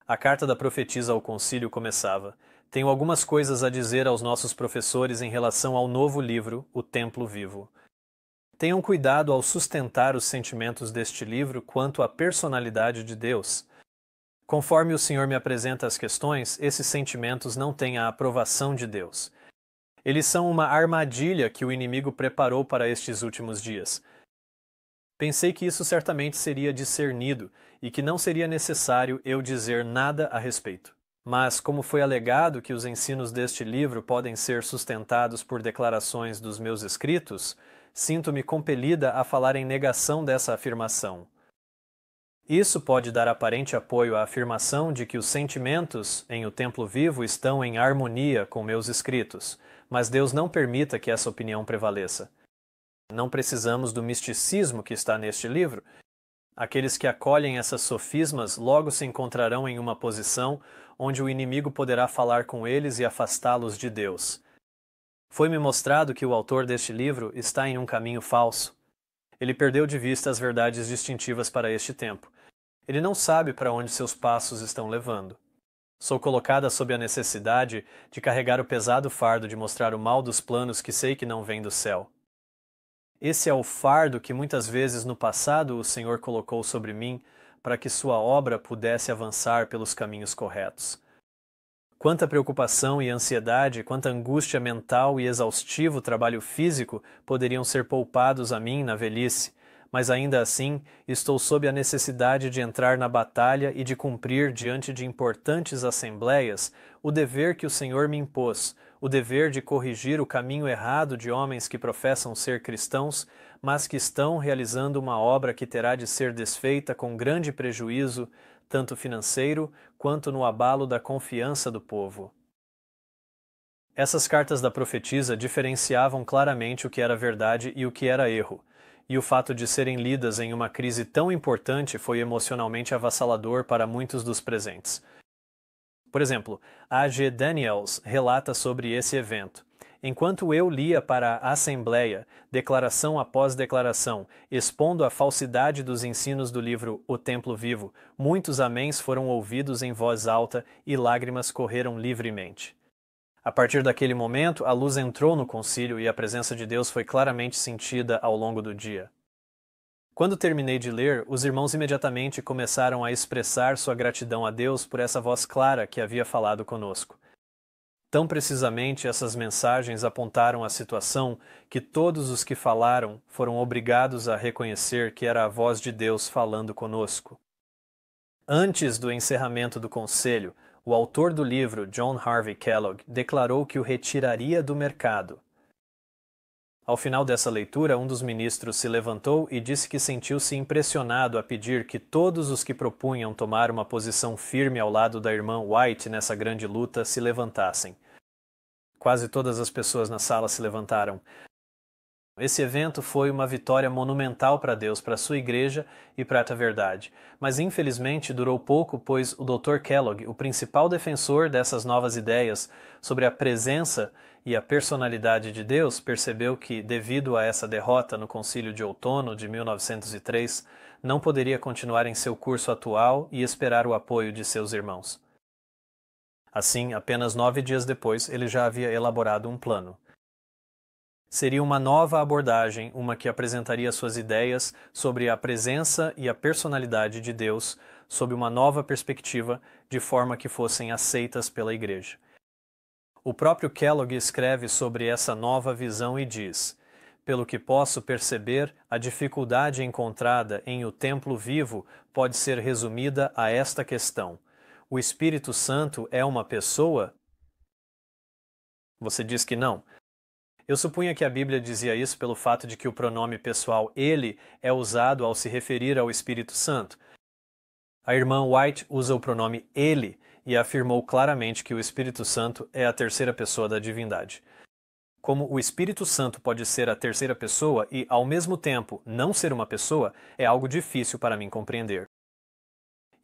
A carta da profetisa ao concílio começava: tenho algumas coisas a dizer aos nossos professores em relação ao novo livro, O Templo Vivo. Tenham cuidado ao sustentar os sentimentos deste livro quanto à personalidade de Deus. Conforme o Senhor me apresenta as questões, esses sentimentos não têm a aprovação de Deus. Eles são uma armadilha que o inimigo preparou para estes últimos dias. Pensei que isso certamente seria discernido e que não seria necessário eu dizer nada a respeito. Mas, como foi alegado que os ensinos deste livro podem ser sustentados por declarações dos meus escritos, sinto-me compelida a falar em negação dessa afirmação. Isso pode dar aparente apoio à afirmação de que os sentimentos em O Templo Vivo estão em harmonia com meus escritos, mas Deus não permita que essa opinião prevaleça. Não precisamos do misticismo que está neste livro. Aqueles que acolhem essas sofismas logo se encontrarão em uma posição onde o inimigo poderá falar com eles e afastá-los de Deus. Foi-me mostrado que o autor deste livro está em um caminho falso. Ele perdeu de vista as verdades distintivas para este tempo. Ele não sabe para onde seus passos estão levando. Sou colocada sob a necessidade de carregar o pesado fardo de mostrar o mal dos planos que sei que não vêm do céu. Esse é o fardo que muitas vezes no passado o Senhor colocou sobre mim para que sua obra pudesse avançar pelos caminhos corretos. Quanta preocupação e ansiedade, quanta angústia mental e exaustivo trabalho físico poderiam ser poupados a mim na velhice, mas ainda assim estou sob a necessidade de entrar na batalha e de cumprir diante de importantes assembleias o dever que o Senhor me impôs, o dever de corrigir o caminho errado de homens que professam ser cristãos, mas que estão realizando uma obra que terá de ser desfeita com grande prejuízo, tanto financeiro quanto no abalo da confiança do povo. Essas cartas da profetisa diferenciavam claramente o que era verdade e o que era erro, e o fato de serem lidas em uma crise tão importante foi emocionalmente avassalador para muitos dos presentes. Por exemplo, A. G. Daniels relata sobre esse evento. Enquanto eu lia para a Assembleia, declaração após declaração, expondo a falsidade dos ensinos do livro O Templo Vivo, muitos améns foram ouvidos em voz alta e lágrimas correram livremente. A partir daquele momento, a luz entrou no concílio e a presença de Deus foi claramente sentida ao longo do dia. Quando terminei de ler, os irmãos imediatamente começaram a expressar sua gratidão a Deus por essa voz clara que havia falado conosco. Tão precisamente essas mensagens apontaram a situação que todos os que falaram foram obrigados a reconhecer que era a voz de Deus falando conosco. Antes do encerramento do conselho, o autor do livro, John Harvey Kellogg, declarou que o retiraria do mercado. Ao final dessa leitura, um dos ministros se levantou e disse que sentiu-se impressionado a pedir que todos os que propunham tomar uma posição firme ao lado da irmã White nessa grande luta se levantassem. Quase todas as pessoas na sala se levantaram. Esse evento foi uma vitória monumental para Deus, para sua igreja e para a verdade. Mas infelizmente durou pouco, pois o Dr. Kellogg, o principal defensor dessas novas ideias sobre a presença e a personalidade de Deus, percebeu que, devido a essa derrota no Concílio de Outono de 1903, não poderia continuar em seu curso atual e esperar o apoio de seus irmãos. Assim, apenas 9 dias depois, ele já havia elaborado um plano. Seria uma nova abordagem, uma que apresentaria suas ideias sobre a presença e a personalidade de Deus sob uma nova perspectiva, de forma que fossem aceitas pela Igreja. O próprio Kellogg escreve sobre essa nova visão e diz: pelo que posso perceber, a dificuldade encontrada em O Templo Vivo pode ser resumida a esta questão: o Espírito Santo é uma pessoa? Você diz que não. Eu supunha que a Bíblia dizia isso pelo fato de que o pronome pessoal ele é usado ao se referir ao Espírito Santo. A irmã White usa o pronome ele e afirmou claramente que o Espírito Santo é a terceira pessoa da divindade. Como o Espírito Santo pode ser a terceira pessoa e, ao mesmo tempo, não ser uma pessoa, é algo difícil para mim compreender.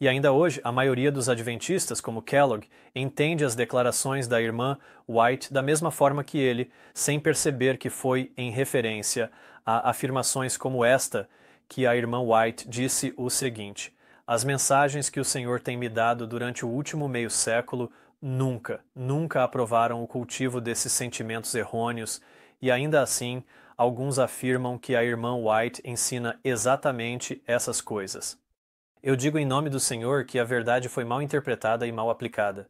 E ainda hoje, a maioria dos adventistas, como Kellogg, entende as declarações da irmã White da mesma forma que ele, sem perceber que foi em referência a afirmações como esta que a irmã White disse o seguinte: as mensagens que o Senhor tem me dado durante o último meio século nunca aprovaram o cultivo desses sentimentos errôneos, e ainda assim, alguns afirmam que a irmã White ensina exatamente essas coisas. Eu digo em nome do Senhor que a verdade foi mal interpretada e mal aplicada.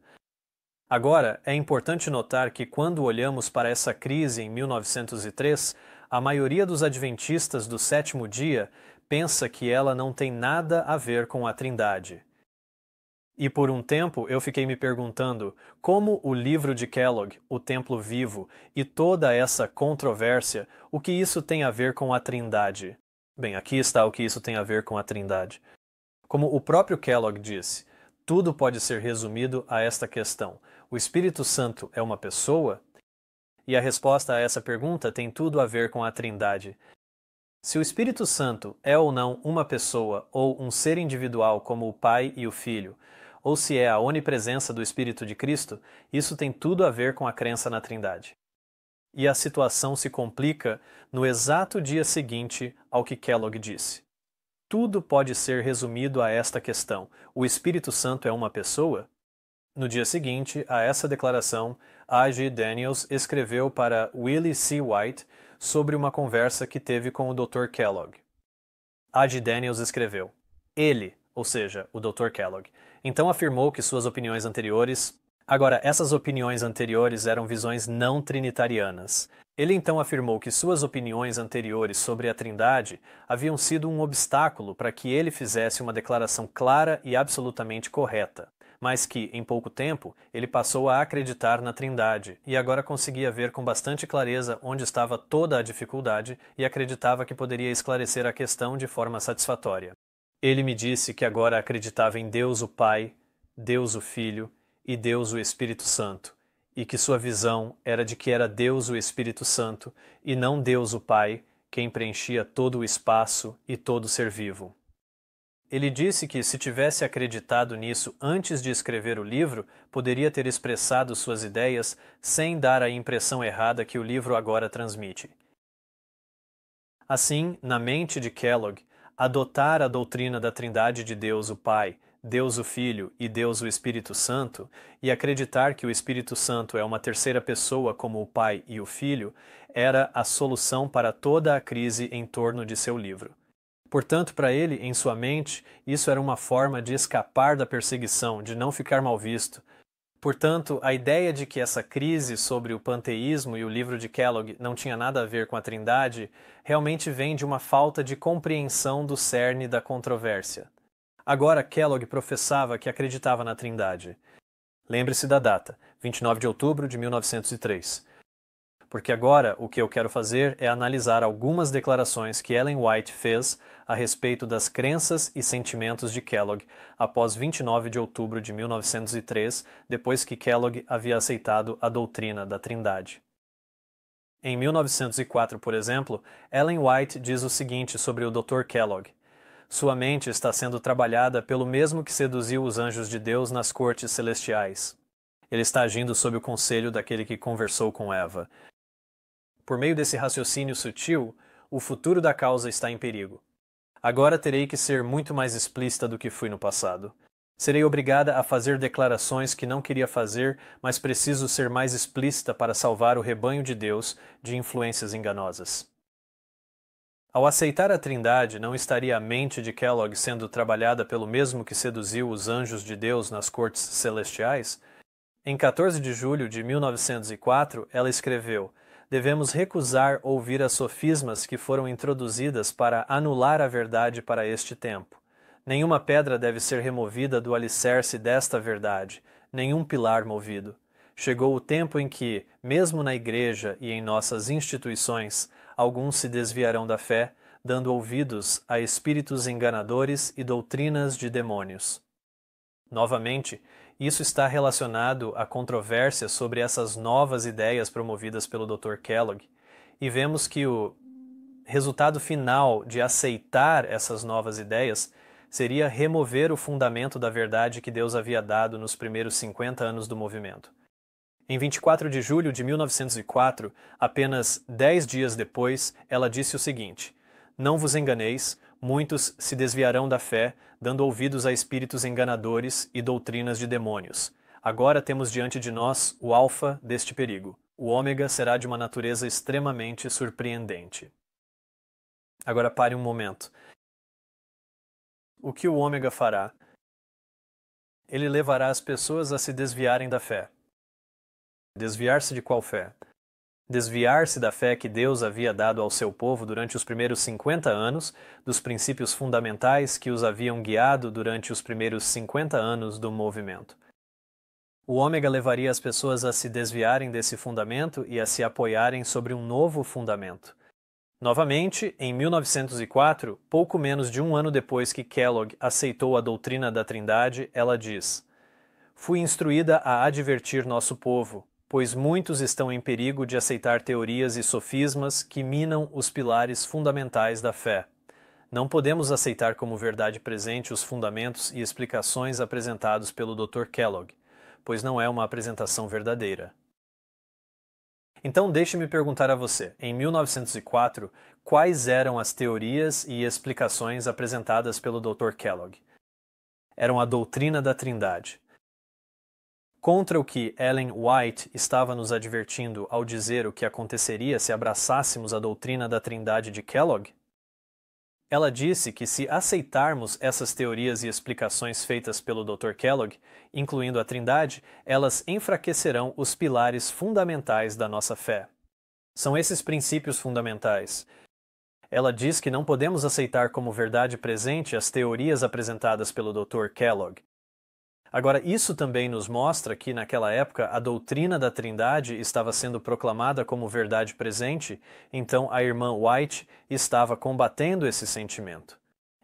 Agora, é importante notar que quando olhamos para essa crise em 1903, a maioria dos adventistas do sétimo dia pensa que ela não tem nada a ver com a Trindade. E por um tempo eu fiquei me perguntando como o livro de Kellogg, O Templo Vivo, e toda essa controvérsia, o que isso tem a ver com a Trindade? Bem, aqui está o que isso tem a ver com a Trindade. Como o próprio Kellogg disse, tudo pode ser resumido a esta questão: o Espírito Santo é uma pessoa? E a resposta a essa pergunta tem tudo a ver com a Trindade. Se o Espírito Santo é ou não uma pessoa ou um ser individual como o Pai e o Filho, ou se é a onipresença do Espírito de Cristo, isso tem tudo a ver com a crença na Trindade. E a situação se complica no exato dia seguinte ao que Kellogg disse. Tudo pode ser resumido a esta questão: o Espírito Santo é uma pessoa? No dia seguinte a essa declaração, A. G. Daniels escreveu para Willie C. White sobre uma conversa que teve com o Dr. Kellogg. A. G. Daniels escreveu: ele, ou seja, o Dr. Kellogg, então afirmou que suas opiniões anteriores... Agora, essas opiniões anteriores eram visões não trinitarianas. Ele então afirmou que suas opiniões anteriores sobre a Trindade haviam sido um obstáculo para que ele fizesse uma declaração clara e absolutamente correta, mas que, em pouco tempo, ele passou a acreditar na Trindade e agora conseguia ver com bastante clareza onde estava toda a dificuldade e acreditava que poderia esclarecer a questão de forma satisfatória. Ele me disse que agora acreditava em Deus o Pai, Deus o Filho e Deus o Espírito Santo, e que sua visão era de que era Deus o Espírito Santo e não Deus o Pai quem preenchia todo o espaço e todo ser vivo. Ele disse que, se tivesse acreditado nisso antes de escrever o livro, poderia ter expressado suas ideias sem dar a impressão errada que o livro agora transmite. Assim, na mente de Kellogg, adotar a doutrina da Trindade de Deus o Pai, Deus o Filho e Deus o Espírito Santo, e acreditar que o Espírito Santo é uma terceira pessoa como o Pai e o Filho, era a solução para toda a crise em torno de seu livro. Portanto, para ele, em sua mente, isso era uma forma de escapar da perseguição, de não ficar mal visto. Portanto, a ideia de que essa crise sobre o panteísmo e o livro de Kellogg não tinha nada a ver com a Trindade realmente vem de uma falta de compreensão do cerne da controvérsia. Agora, Kellogg professava que acreditava na Trindade. Lembre-se da data, 29 de outubro de 1903. Porque agora o que eu quero fazer é analisar algumas declarações que Ellen White fez a respeito das crenças e sentimentos de Kellogg após 29 de outubro de 1903, depois que Kellogg havia aceitado a doutrina da Trindade. Em 1904, por exemplo, Ellen White diz o seguinte sobre o Dr. Kellogg: sua mente está sendo trabalhada pelo mesmo que seduziu os anjos de Deus nas cortes celestiais. Ele está agindo sob o conselho daquele que conversou com Eva. Por meio desse raciocínio sutil, o futuro da causa está em perigo. Agora terei que ser muito mais explícita do que fui no passado. Serei obrigada a fazer declarações que não queria fazer, mas preciso ser mais explícita para salvar o rebanho de Deus de influências enganosas. Ao aceitar a Trindade, não estaria a mente de Kellogg sendo trabalhada pelo mesmo que seduziu os anjos de Deus nas cortes celestiais? Em 14 de julho de 1904, ela escreveu: devemos recusar ouvir as sofismas que foram introduzidas para anular a verdade para este tempo. Nenhuma pedra deve ser removida do alicerce desta verdade, nenhum pilar movido. Chegou o tempo em que, mesmo na igreja e em nossas instituições, alguns se desviarão da fé, dando ouvidos a espíritos enganadores e doutrinas de demônios. Novamente, isso está relacionado à controvérsia sobre essas novas ideias promovidas pelo Dr. Kellogg, e vemos que o resultado final de aceitar essas novas ideias seria remover o fundamento da verdade que Deus havia dado nos primeiros 50 anos do movimento. Em 24 de julho de 1904, apenas 10 dias depois, ela disse o seguinte: não vos enganeis, muitos se desviarão da fé, dando ouvidos a espíritos enganadores e doutrinas de demônios. Agora temos diante de nós o alfa deste perigo. O ômega será de uma natureza extremamente surpreendente. Agora pare um momento. O que o ômega fará? Ele levará as pessoas a se desviarem da fé. Desviar-se de qual fé? Desviar-se da fé que Deus havia dado ao seu povo durante os primeiros 50 anos, dos princípios fundamentais que os haviam guiado durante os primeiros 50 anos do movimento. O ômega levaria as pessoas a se desviarem desse fundamento e a se apoiarem sobre um novo fundamento. Novamente, em 1904, pouco menos de um ano depois que Kellogg aceitou a doutrina da Trindade, ela diz: fui instruída a advertir nosso povo, pois muitos estão em perigo de aceitar teorias e sofismas que minam os pilares fundamentais da fé. Não podemos aceitar como verdade presente os fundamentos e explicações apresentados pelo Dr. Kellogg, pois não é uma apresentação verdadeira. Então deixe-me perguntar a você, em 1904, quais eram as teorias e explicações apresentadas pelo Dr. Kellogg? Eram a doutrina da Trindade. Contra o que Ellen White estava nos advertindo ao dizer o que aconteceria se abraçássemos a doutrina da Trindade de Kellogg? Ela disse que se aceitarmos essas teorias e explicações feitas pelo Dr. Kellogg, incluindo a Trindade, elas enfraquecerão os pilares fundamentais da nossa fé. São esses princípios fundamentais. Ela diz que não podemos aceitar como verdade presente as teorias apresentadas pelo Dr. Kellogg. Agora, isso também nos mostra que, naquela época, a doutrina da Trindade estava sendo proclamada como verdade presente, então a irmã White estava combatendo esse sentimento.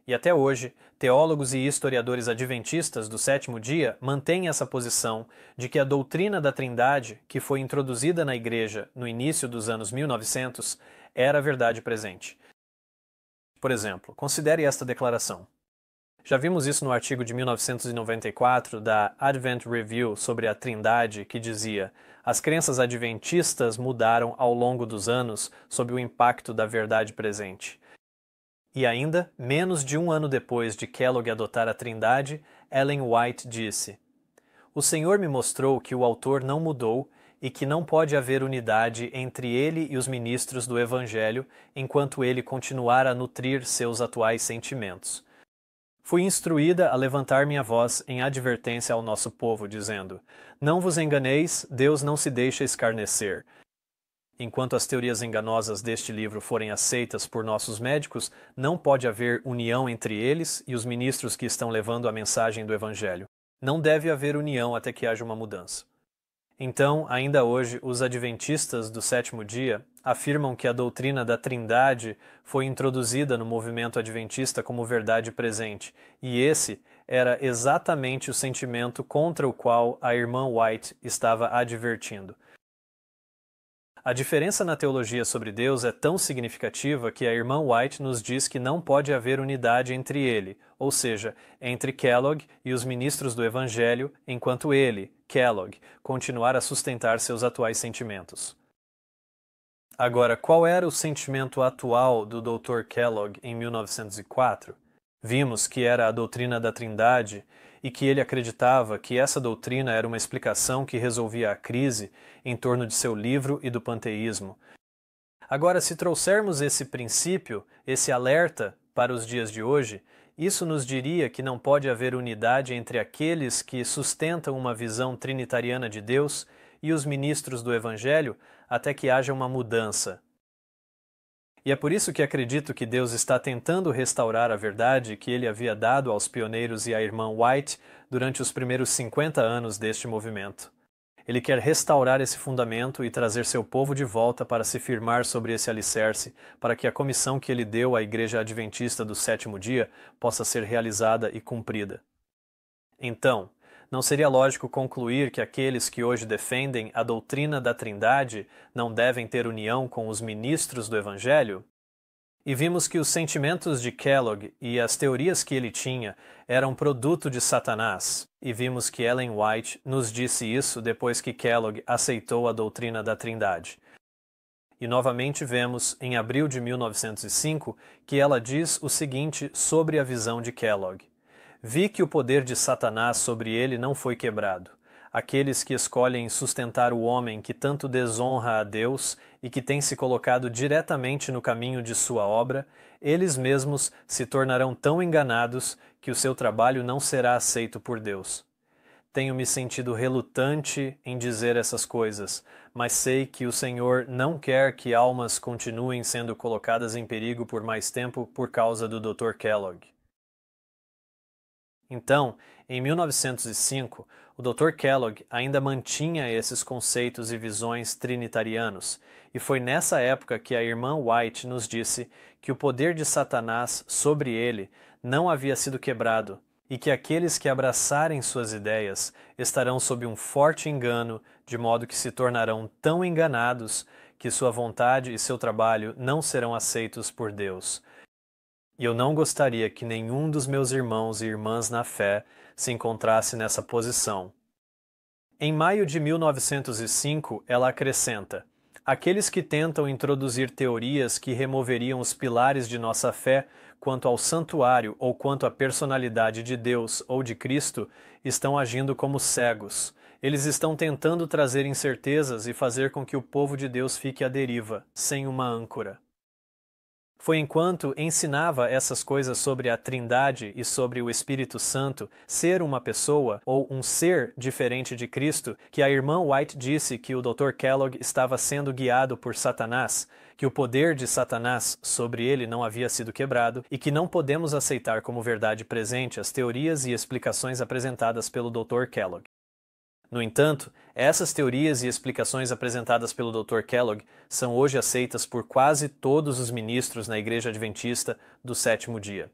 E até hoje, teólogos e historiadores adventistas do sétimo dia mantêm essa posição de que a doutrina da Trindade, que foi introduzida na Igreja no início dos anos 1900, era a verdade presente. Por exemplo, considere esta declaração: Já vimos isso no artigo de 1994 da Advent Review sobre a Trindade, que dizia: as crenças adventistas mudaram ao longo dos anos sob o impacto da verdade presente. E ainda, menos de um ano depois de Kellogg adotar a Trindade, Ellen White disse: o Senhor me mostrou que o autor não mudou e que não pode haver unidade entre ele e os ministros do Evangelho enquanto ele continuar a nutrir seus atuais sentimentos. Fui instruída a levantar minha voz em advertência ao nosso povo, dizendo: não vos enganeis, Deus não se deixa escarnecer. Enquanto as teorias enganosas deste livro forem aceitas por nossos médicos, não pode haver união entre eles e os ministros que estão levando a mensagem do Evangelho. Não deve haver união até que haja uma mudança. Então, ainda hoje, os adventistas do sétimo dia afirmam que a doutrina da Trindade foi introduzida no movimento adventista como verdade presente, e esse era exatamente o sentimento contra o qual a irmã White estava advertindo. A diferença na teologia sobre Deus é tão significativa que a irmã White nos diz que não pode haver unidade entre ele, ou seja, entre Kellogg e os ministros do Evangelho, enquanto ele, Kellogg, continuar a sustentar seus atuais sentimentos. Agora, qual era o sentimento atual do Dr. Kellogg em 1904? Vimos que era a doutrina da Trindade e que ele acreditava que essa doutrina era uma explicação que resolvia a crise em torno de seu livro e do panteísmo. Agora, se trouxermos esse princípio, esse alerta, para os dias de hoje, isso nos diria que não pode haver unidade entre aqueles que sustentam uma visão trinitariana de Deus e os ministros do Evangelho até que haja uma mudança. E é por isso que acredito que Deus está tentando restaurar a verdade que ele havia dado aos pioneiros e à irmã White durante os primeiros 50 anos deste movimento. Ele quer restaurar esse fundamento e trazer seu povo de volta para se firmar sobre esse alicerce, para que a comissão que ele deu à Igreja Adventista do sétimo dia possa ser realizada e cumprida. Então, não seria lógico concluir que aqueles que hoje defendem a doutrina da Trindade não devem ter união com os ministros do Evangelho? E vimos que os sentimentos de Kellogg e as teorias que ele tinha eram produto de Satanás. E vimos que Ellen White nos disse isso depois que Kellogg aceitou a doutrina da Trindade. E novamente vemos, em abril de 1905, que ela diz o seguinte sobre a visão de Kellogg: vi que o poder de Satanás sobre ele não foi quebrado. Aqueles que escolhem sustentar o homem que tanto desonra a Deus e que tem se colocado diretamente no caminho de sua obra, eles mesmos se tornarão tão enganados que o seu trabalho não será aceito por Deus. Tenho me sentido relutante em dizer essas coisas, mas sei que o Senhor não quer que almas continuem sendo colocadas em perigo por mais tempo por causa do Dr. Kellogg. Então, em 1905, o Dr. Kellogg ainda mantinha esses conceitos e visões trinitarianos, e foi nessa época que a irmã White nos disse que o poder de Satanás sobre ele não havia sido quebrado, e que aqueles que abraçarem suas ideias estarão sob um forte engano, de modo que se tornarão tão enganados que sua vontade e seu trabalho não serão aceitos por Deus. E eu não gostaria que nenhum dos meus irmãos e irmãs na fé se encontrasse nessa posição. Em maio de 1905, ela acrescenta: aqueles que tentam introduzir teorias que removeriam os pilares de nossa fé quanto ao santuário ou quanto à personalidade de Deus ou de Cristo estão agindo como cegos. Eles estão tentando trazer incertezas e fazer com que o povo de Deus fique à deriva, sem uma âncora. Foi enquanto ensinava essas coisas sobre a Trindade e sobre o Espírito Santo ser uma pessoa ou um ser diferente de Cristo que a irmã White disse que o Dr. Kellogg estava sendo guiado por Satanás, que o poder de Satanás sobre ele não havia sido quebrado e que não podemos aceitar como verdade presente as teorias e explicações apresentadas pelo Dr. Kellogg. No entanto, essas teorias e explicações apresentadas pelo Dr. Kellogg são hoje aceitas por quase todos os ministros na Igreja Adventista do sétimo dia.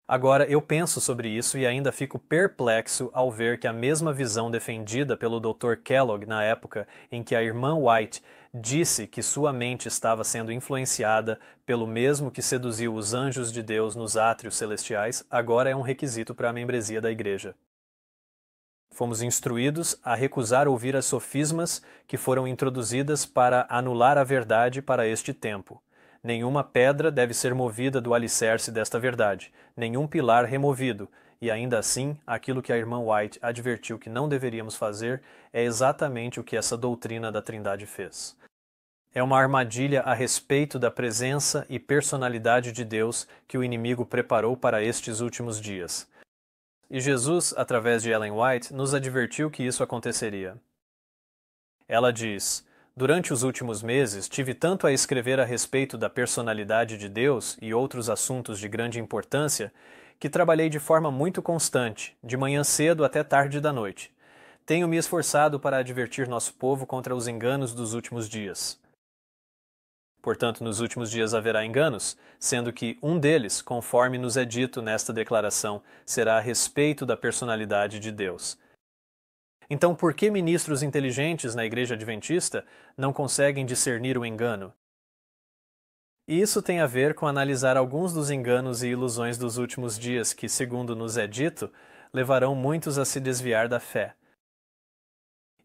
Agora, eu penso sobre isso e ainda fico perplexo ao ver que a mesma visão defendida pelo Dr. Kellogg na época em que a irmã White disse que sua mente estava sendo influenciada pelo mesmo que seduziu os anjos de Deus nos átrios celestiais, agora é um requisito para a membresia da igreja. Fomos instruídos a recusar ouvir as sofismas que foram introduzidas para anular a verdade para este tempo. Nenhuma pedra deve ser movida do alicerce desta verdade, nenhum pilar removido, e ainda assim, aquilo que a irmã White advertiu que não deveríamos fazer é exatamente o que essa doutrina da Trindade fez. É uma armadilha a respeito da presença e personalidade de Deus que o inimigo preparou para estes últimos dias. E Jesus, através de Ellen White, nos advertiu que isso aconteceria. Ela diz: durante os últimos meses, tive tanto a escrever a respeito da personalidade de Deus e outros assuntos de grande importância que trabalhei de forma muito constante, de manhã cedo até tarde da noite. Tenho me esforçado para advertir nosso povo contra os enganos dos últimos dias. Portanto, nos últimos dias haverá enganos, sendo que um deles, conforme nos é dito nesta declaração, será a respeito da personalidade de Deus. Então, por que ministros inteligentes na Igreja Adventista não conseguem discernir o engano? E isso tem a ver com analisar alguns dos enganos e ilusões dos últimos dias que, segundo nos é dito, levarão muitos a se desviar da fé.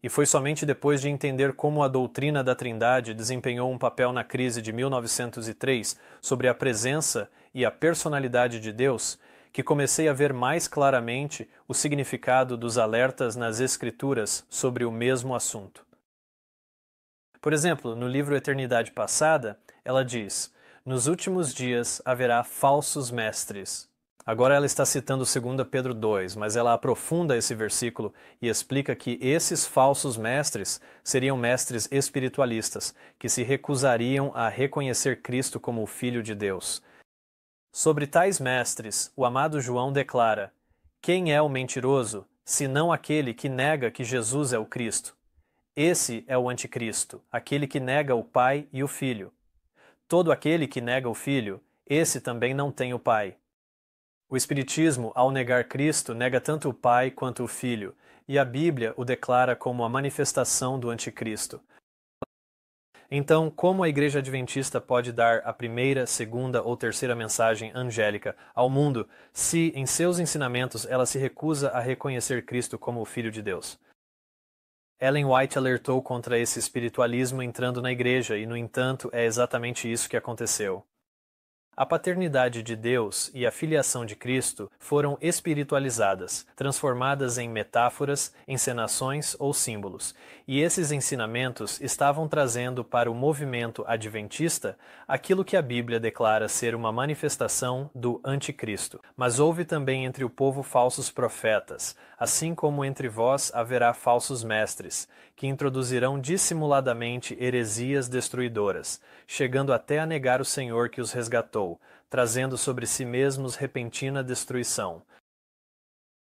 E foi somente depois de entender como a doutrina da Trindade desempenhou um papel na crise de 1903 sobre a presença e a personalidade de Deus que comecei a ver mais claramente o significado dos alertas nas Escrituras sobre o mesmo assunto. Por exemplo, no livro Eternidade Passada, ela diz: nos últimos dias haverá falsos mestres. Agora ela está citando 2 Pedro 2, mas ela aprofunda esse versículo e explica que esses falsos mestres seriam mestres espiritualistas, que se recusariam a reconhecer Cristo como o Filho de Deus. Sobre tais mestres, o amado João declara: quem é o mentiroso, senão aquele que nega que Jesus é o Cristo? Esse é o anticristo, aquele que nega o Pai e o Filho. Todo aquele que nega o Filho, esse também não tem o Pai. O Espiritismo, ao negar Cristo, nega tanto o Pai quanto o Filho, e a Bíblia o declara como a manifestação do Anticristo. Então, como a Igreja Adventista pode dar a primeira, segunda ou terceira mensagem angélica ao mundo se, em seus ensinamentos, ela se recusa a reconhecer Cristo como o Filho de Deus? Ellen White alertou contra esse espiritualismo entrando na Igreja e, no entanto, é exatamente isso que aconteceu. A paternidade de Deus e a filiação de Cristo foram espiritualizadas, transformadas em metáforas, encenações ou símbolos, e esses ensinamentos estavam trazendo para o movimento adventista aquilo que a Bíblia declara ser uma manifestação do Anticristo. Mas houve também entre o povo falsos profetas, assim como entre vós haverá falsos mestres, que introduzirão dissimuladamente heresias destruidoras, chegando até a negar o Senhor que os resgatou, trazendo sobre si mesmos repentina destruição.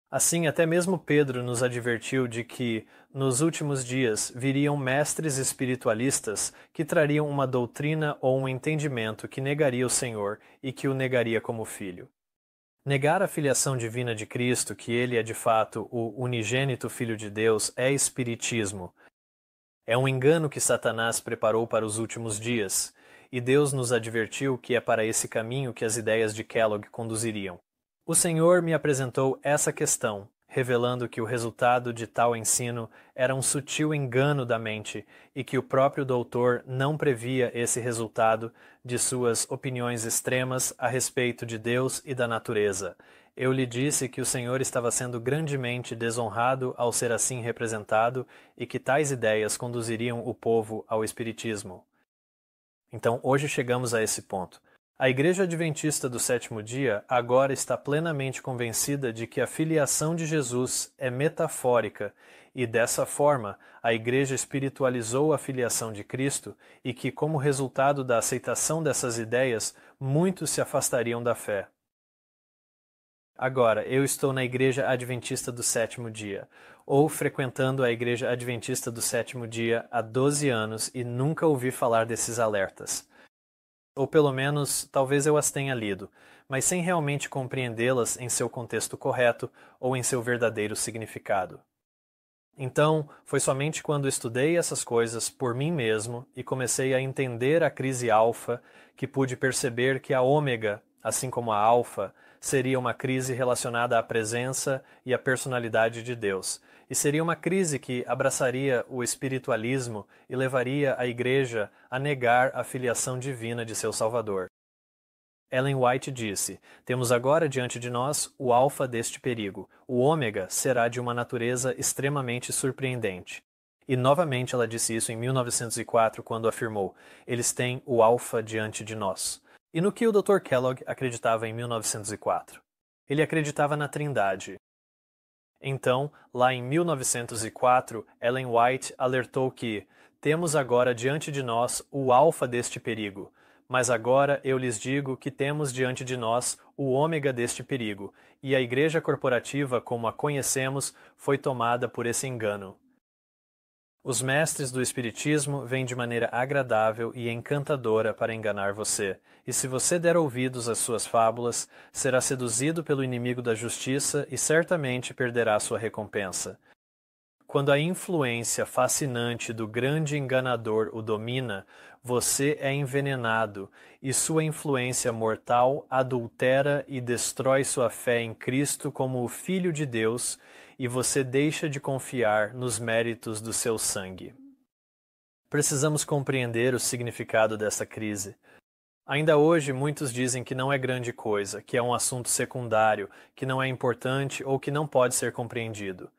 Assim, até mesmo Pedro nos advertiu de que, nos últimos dias, viriam mestres espiritualistas que trariam uma doutrina ou um entendimento que negaria o Senhor e que o negaria como filho. Negar a filiação divina de Cristo, que ele é de fato o unigênito Filho de Deus, é espiritismo. É um engano que Satanás preparou para os últimos dias, e Deus nos advertiu que é para esse caminho que as ideias de Kellogg conduziriam. O Senhor me apresentou essa questão, revelando que o resultado de tal ensino era um sutil engano da mente e que o próprio doutor não previa esse resultado de suas opiniões extremas a respeito de Deus e da natureza. Eu lhe disse que o Senhor estava sendo grandemente desonrado ao ser assim representado e que tais ideias conduziriam o povo ao espiritismo. Então, hoje chegamos a esse ponto. A Igreja Adventista do Sétimo Dia agora está plenamente convencida de que a filiação de Jesus é metafórica e, dessa forma, a Igreja espiritualizou a filiação de Cristo e que, como resultado da aceitação dessas ideias, muitos se afastariam da fé. Agora, eu estou na Igreja Adventista do Sétimo Dia, ou frequentando a Igreja Adventista do Sétimo Dia há 12 anos e nunca ouvi falar desses alertas. Ou pelo menos, talvez eu as tenha lido, mas sem realmente compreendê-las em seu contexto correto ou em seu verdadeiro significado. Então, foi somente quando estudei essas coisas por mim mesmo e comecei a entender a crise alfa que pude perceber que a ômega, assim como a alfa, seria uma crise relacionada à presença e à personalidade de Deus. E seria uma crise que abraçaria o espiritualismo e levaria a Igreja a negar a filiação divina de seu Salvador. Ellen White disse: temos agora diante de nós o alfa deste perigo. O ômega será de uma natureza extremamente surpreendente. E novamente ela disse isso em 1904, quando afirmou: eles têm o alfa diante de nós. E no que o Dr. Kellogg acreditava em 1904? Ele acreditava na Trindade. Então, lá em 1904, Ellen White alertou que temos agora diante de nós o alfa deste perigo. Mas agora eu lhes digo que temos diante de nós o ômega deste perigo, e a igreja corporativa, como a conhecemos, foi tomada por esse engano. Os mestres do Espiritismo vêm de maneira agradável e encantadora para enganar você, e se você der ouvidos às suas fábulas, será seduzido pelo inimigo da justiça e certamente perderá sua recompensa. Quando a influência fascinante do grande enganador o domina, você é envenenado e sua influência mortal adultera e destrói sua fé em Cristo como o Filho de Deus, e você deixa de confiar nos méritos do seu sangue. Precisamos compreender o significado dessa crise. Ainda hoje, muitos dizem que não é grande coisa, que é um assunto secundário, que não é importante ou que não pode ser compreendido.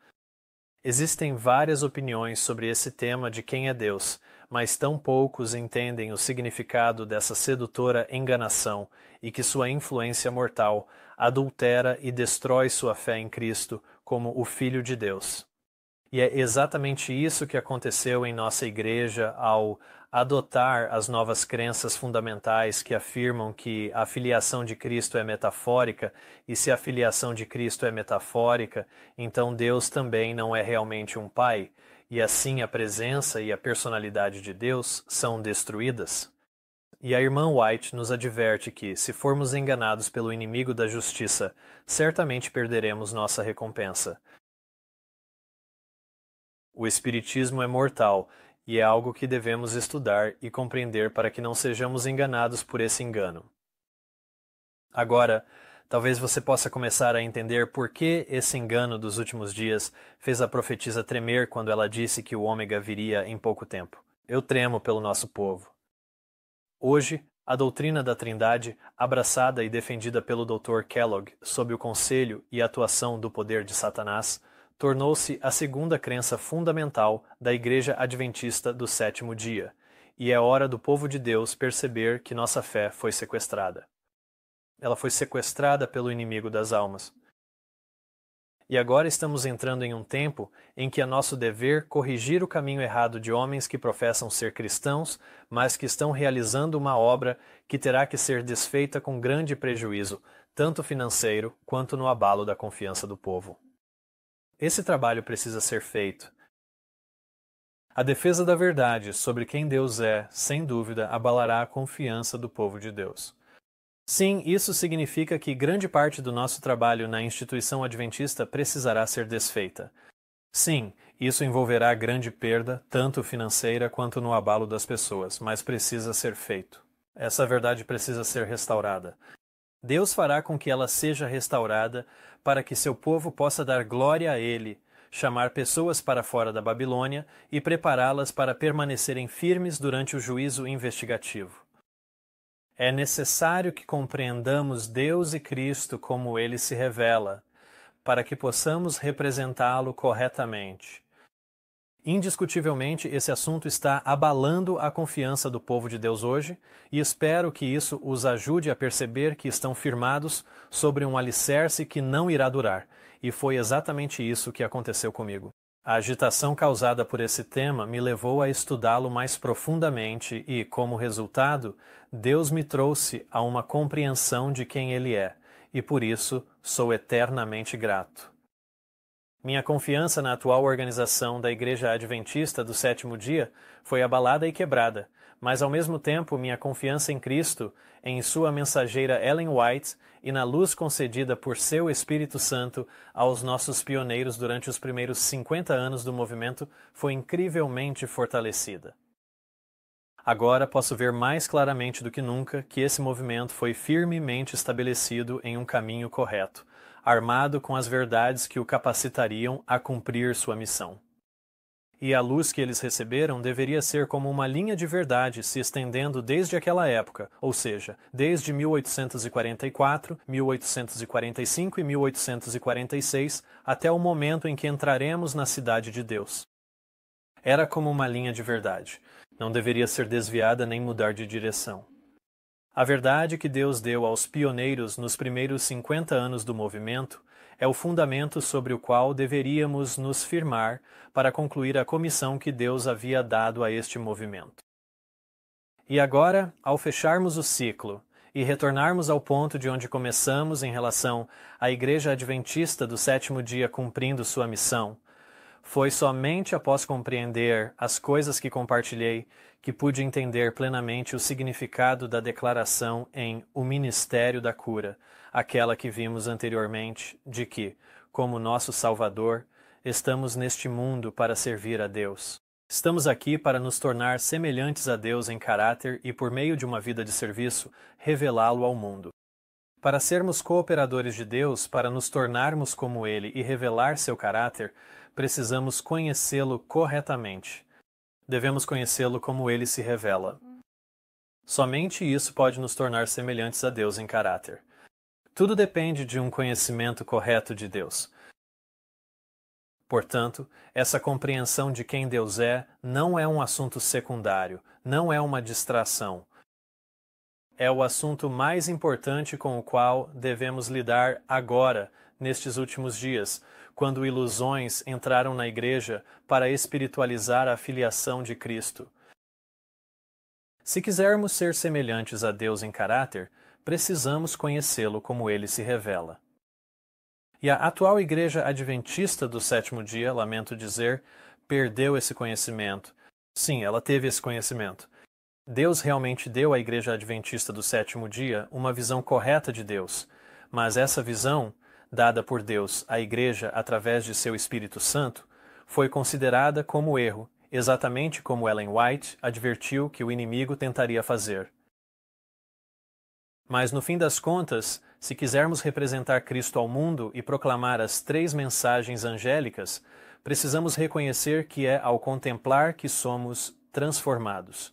Existem várias opiniões sobre esse tema de quem é Deus, mas tão poucos entendem o significado dessa sedutora enganação e que sua influência mortal adultera e destrói sua fé em Cristo como o Filho de Deus. E é exatamente isso que aconteceu em nossa igreja ao adotar as novas crenças fundamentais que afirmam que a filiação de Cristo é metafórica, e se a filiação de Cristo é metafórica, então Deus também não é realmente um Pai, e assim a presença e a personalidade de Deus são destruídas. E a irmã White nos adverte que, se formos enganados pelo inimigo da justiça, certamente perderemos nossa recompensa. O Espiritismo é mortal e é algo que devemos estudar e compreender para que não sejamos enganados por esse engano. Agora, talvez você possa começar a entender por que esse engano dos últimos dias fez a profetisa tremer quando ela disse que o ômega viria em pouco tempo. Eu tremo pelo nosso povo. Hoje, a doutrina da Trindade, abraçada e defendida pelo Dr. Kellogg sob o conselho e atuação do poder de Satanás, tornou-se a segunda crença fundamental da Igreja Adventista do Sétimo Dia, e é hora do povo de Deus perceber que nossa fé foi sequestrada. Ela foi sequestrada pelo inimigo das almas. E agora estamos entrando em um tempo em que é nosso dever corrigir o caminho errado de homens que professam ser cristãos, mas que estão realizando uma obra que terá que ser desfeita com grande prejuízo, tanto financeiro quanto no abalo da confiança do povo. Esse trabalho precisa ser feito. A defesa da verdade sobre quem Deus é, sem dúvida, abalará a confiança do povo de Deus. Sim, isso significa que grande parte do nosso trabalho na instituição adventista precisará ser desfeita. Sim, isso envolverá grande perda, tanto financeira quanto no abalo das pessoas, mas precisa ser feito. Essa verdade precisa ser restaurada. Deus fará com que ela seja restaurada para que seu povo possa dar glória a Ele, chamar pessoas para fora da Babilônia e prepará-las para permanecerem firmes durante o juízo investigativo. É necessário que compreendamos Deus e Cristo como Ele se revela, para que possamos representá-lo corretamente. Indiscutivelmente, esse assunto está abalando a confiança do povo de Deus hoje, e espero que isso os ajude a perceber que estão firmados sobre um alicerce que não irá durar, e foi exatamente isso que aconteceu comigo. A agitação causada por esse tema me levou a estudá-lo mais profundamente e, como resultado, Deus me trouxe a uma compreensão de quem Ele é, e por isso sou eternamente grato. Minha confiança na atual organização da Igreja Adventista do Sétimo Dia foi abalada e quebrada, mas ao mesmo tempo minha confiança em Cristo, em sua mensageira Ellen White e na luz concedida por seu Espírito Santo aos nossos pioneiros durante os primeiros 50 anos do movimento foi incrivelmente fortalecida. Agora posso ver mais claramente do que nunca que esse movimento foi firmemente estabelecido em um caminho correto, armado com as verdades que o capacitariam a cumprir sua missão. E a luz que eles receberam deveria ser como uma linha de verdade se estendendo desde aquela época, ou seja, desde 1844, 1845 e 1846, até o momento em que entraremos na Cidade de Deus. Era como uma linha de verdade. Não deveria ser desviada nem mudar de direção. A verdade que Deus deu aos pioneiros nos primeiros 50 anos do movimento é o fundamento sobre o qual deveríamos nos firmar para concluir a comissão que Deus havia dado a este movimento. E agora, ao fecharmos o ciclo e retornarmos ao ponto de onde começamos em relação à Igreja Adventista do Sétimo Dia cumprindo sua missão, foi somente após compreender as coisas que compartilhei que pude entender plenamente o significado da declaração em O Ministério da Cura, aquela que vimos anteriormente, de que, como nosso Salvador, estamos neste mundo para servir a Deus. Estamos aqui para nos tornar semelhantes a Deus em caráter e, por meio de uma vida de serviço, revelá-lo ao mundo. Para sermos cooperadores de Deus, para nos tornarmos como Ele e revelar seu caráter, precisamos conhecê-lo corretamente. Devemos conhecê-lo como ele se revela. Somente isso pode nos tornar semelhantes a Deus em caráter. Tudo depende de um conhecimento correto de Deus. Portanto, essa compreensão de quem Deus é não é um assunto secundário, não é uma distração. É o assunto mais importante com o qual devemos lidar agora, nestes últimos dias, quando ilusões entraram na Igreja para espiritualizar a filiação de Cristo. Se quisermos ser semelhantes a Deus em caráter, precisamos conhecê-lo como ele se revela. E a atual Igreja Adventista do Sétimo Dia, lamento dizer, perdeu esse conhecimento. Sim, ela teve esse conhecimento. Deus realmente deu à Igreja Adventista do Sétimo Dia uma visão correta de Deus, mas essa visão, dada por Deus à Igreja através de seu Espírito Santo, foi considerada como erro, exatamente como Ellen White advertiu que o inimigo tentaria fazer. Mas no fim das contas, se quisermos representar Cristo ao mundo e proclamar as 3 mensagens angélicas, precisamos reconhecer que é ao contemplar que somos transformados.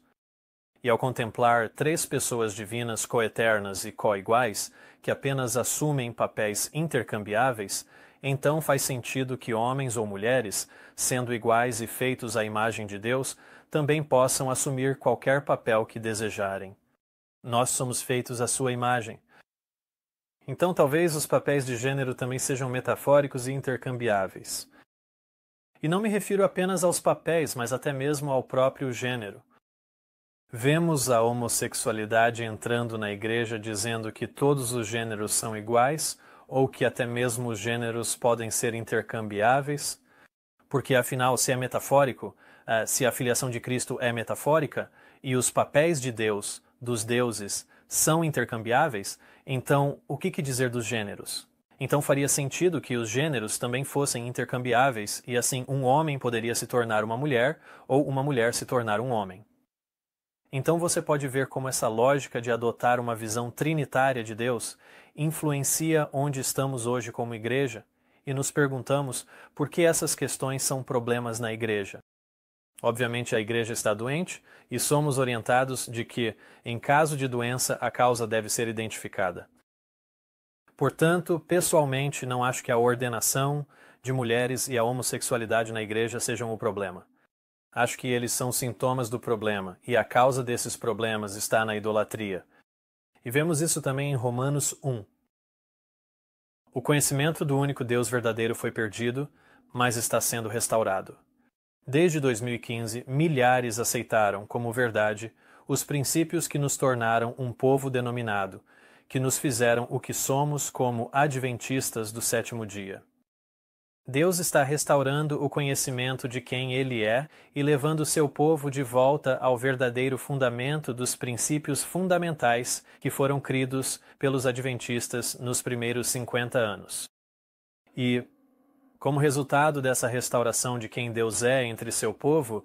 E ao contemplar 3 pessoas divinas coeternas e coiguais, que apenas assumem papéis intercambiáveis, então faz sentido que homens ou mulheres, sendo iguais e feitos à imagem de Deus, também possam assumir qualquer papel que desejarem. Nós somos feitos à sua imagem. Então talvez os papéis de gênero também sejam metafóricos e intercambiáveis. E não me refiro apenas aos papéis, mas até mesmo ao próprio gênero. Vemos a homossexualidade entrando na Igreja dizendo que todos os gêneros são iguais ou que até mesmo os gêneros podem ser intercambiáveis, porque afinal, se é metafórico, se a filiação de Cristo é metafórica e os papéis de Deus, dos deuses, são intercambiáveis, então o que dizer dos gêneros? Então faria sentido que os gêneros também fossem intercambiáveis e assim um homem poderia se tornar uma mulher ou uma mulher se tornar um homem. Então você pode ver como essa lógica de adotar uma visão trinitária de Deus influencia onde estamos hoje como igreja e nos perguntamos por que essas questões são problemas na igreja. Obviamente a igreja está doente e somos orientados de que, em caso de doença, a causa deve ser identificada. Portanto, pessoalmente, não acho que a ordenação de mulheres e a homossexualidade na igreja sejam o problema. Acho que eles são sintomas do problema, e a causa desses problemas está na idolatria. E vemos isso também em Romanos 1. O conhecimento do único Deus verdadeiro foi perdido, mas está sendo restaurado. Desde 2015, milhares aceitaram como verdade os princípios que nos tornaram um povo denominado, que nos fizeram o que somos como adventistas do sétimo dia. Deus está restaurando o conhecimento de quem Ele é e levando seu povo de volta ao verdadeiro fundamento dos princípios fundamentais que foram cridos pelos adventistas nos primeiros 50 anos. E, como resultado dessa restauração de quem Deus é entre seu povo,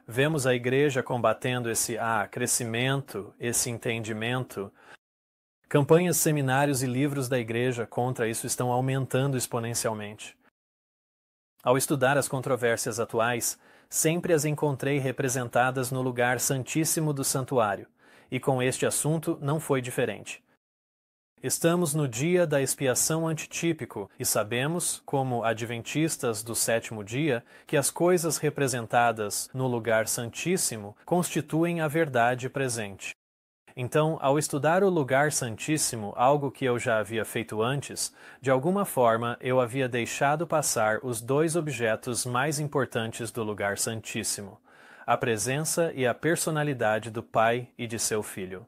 vemos a Igreja combatendo esse crescimento, esse entendimento. Campanhas, seminários e livros da Igreja contra isso estão aumentando exponencialmente. Ao estudar as controvérsias atuais, sempre as encontrei representadas no lugar santíssimo do santuário, e com este assunto não foi diferente. Estamos no dia da expiação antitípico e sabemos, como adventistas do sétimo dia, que as coisas representadas no lugar santíssimo constituem a verdade presente. Então, ao estudar o lugar santíssimo, algo que eu já havia feito antes, de alguma forma eu havia deixado passar os dois objetos mais importantes do lugar santíssimo, a presença e a personalidade do Pai e de seu Filho.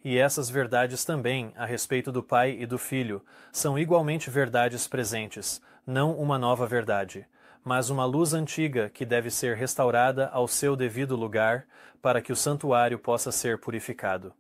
E essas verdades também, a respeito do Pai e do Filho, são igualmente verdades presentes, não uma nova verdade, mas uma luz antiga que deve ser restaurada ao seu devido lugar para que o santuário possa ser purificado.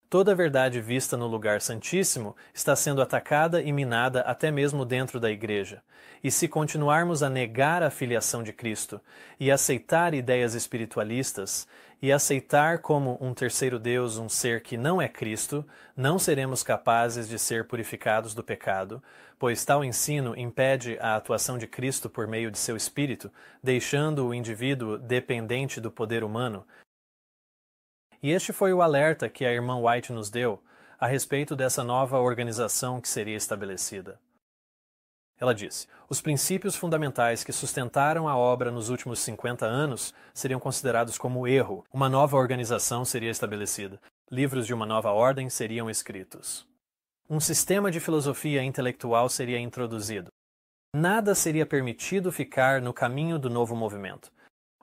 Toda a verdade vista no lugar santíssimo está sendo atacada e minada até mesmo dentro da Igreja. E se continuarmos a negar a filiação de Cristo e aceitar ideias espiritualistas e aceitar como um terceiro Deus um ser que não é Cristo, não seremos capazes de ser purificados do pecado, pois tal ensino impede a atuação de Cristo por meio de seu Espírito, deixando o indivíduo dependente do poder humano. E este foi o alerta que a irmã White nos deu a respeito dessa nova organização que seria estabelecida. Ela disse: os princípios fundamentais que sustentaram a obra nos últimos 50 anos seriam considerados como erro. Uma nova organização seria estabelecida. Livros de uma nova ordem seriam escritos. Um sistema de filosofia intelectual seria introduzido. Nada seria permitido ficar no caminho do novo movimento.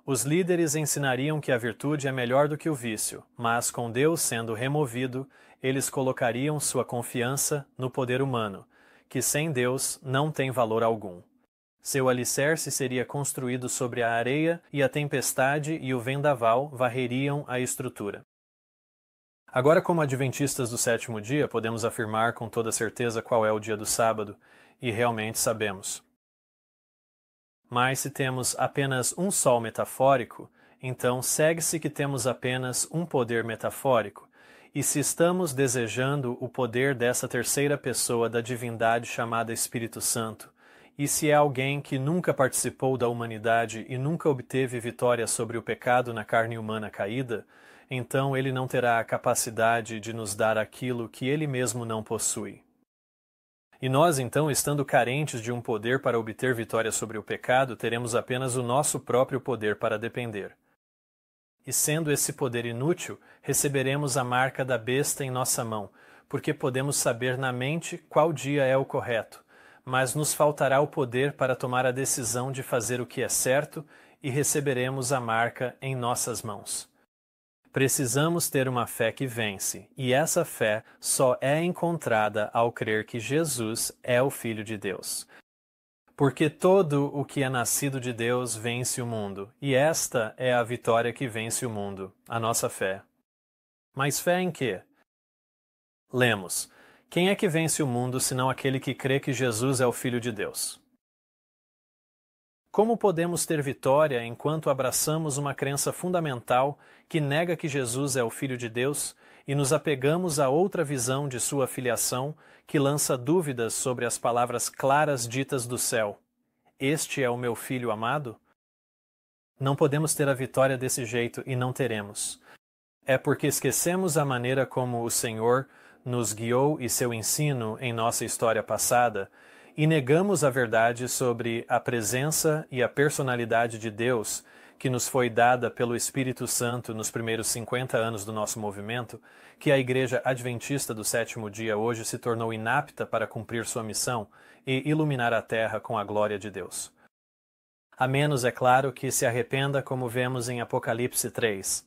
Os líderes ensinariam que a virtude é melhor do que o vício, mas com Deus sendo removido, eles colocariam sua confiança no poder humano, que sem Deus não tem valor algum. Seu alicerce seria construído sobre a areia e a tempestade e o vendaval varreriam a estrutura. Agora, como adventistas do sétimo dia, podemos afirmar com toda certeza qual é o dia do sábado, e realmente sabemos. Mas se temos apenas um sol metafórico, então segue-se que temos apenas um poder metafórico, e se estamos desejando o poder dessa terceira pessoa da divindade chamada Espírito Santo, e se é alguém que nunca participou da humanidade e nunca obteve vitória sobre o pecado na carne humana caída, então ele não terá a capacidade de nos dar aquilo que ele mesmo não possui. E nós, então, estando carentes de um poder para obter vitória sobre o pecado, teremos apenas o nosso próprio poder para depender. E sendo esse poder inútil, receberemos a marca da besta em nossa mão, porque podemos saber na mente qual dia é o correto, mas nos faltará o poder para tomar a decisão de fazer o que é certo e receberemos a marca em nossas mãos. Precisamos ter uma fé que vence, e essa fé só é encontrada ao crer que Jesus é o Filho de Deus. Porque todo o que é nascido de Deus vence o mundo, e esta é a vitória que vence o mundo, a nossa fé. Mas fé em quê? Lemos: quem é que vence o mundo senão aquele que crê que Jesus é o Filho de Deus? Como podemos ter vitória enquanto abraçamos uma crença fundamental que nega que Jesus é o Filho de Deus e nos apegamos a outra visão de sua filiação que lança dúvidas sobre as palavras claras ditas do céu? Este é o meu Filho amado? Não podemos ter a vitória desse jeito e não teremos. É porque esquecemos a maneira como o Senhor nos guiou e seu ensino em nossa história passada, e negamos a verdade sobre a presença e a personalidade de Deus que nos foi dada pelo Espírito Santo nos primeiros 50 anos do nosso movimento, que a Igreja Adventista do Sétimo Dia hoje se tornou inapta para cumprir sua missão e iluminar a terra com a glória de Deus. A menos, é claro, que se arrependa, como vemos em Apocalipse 3.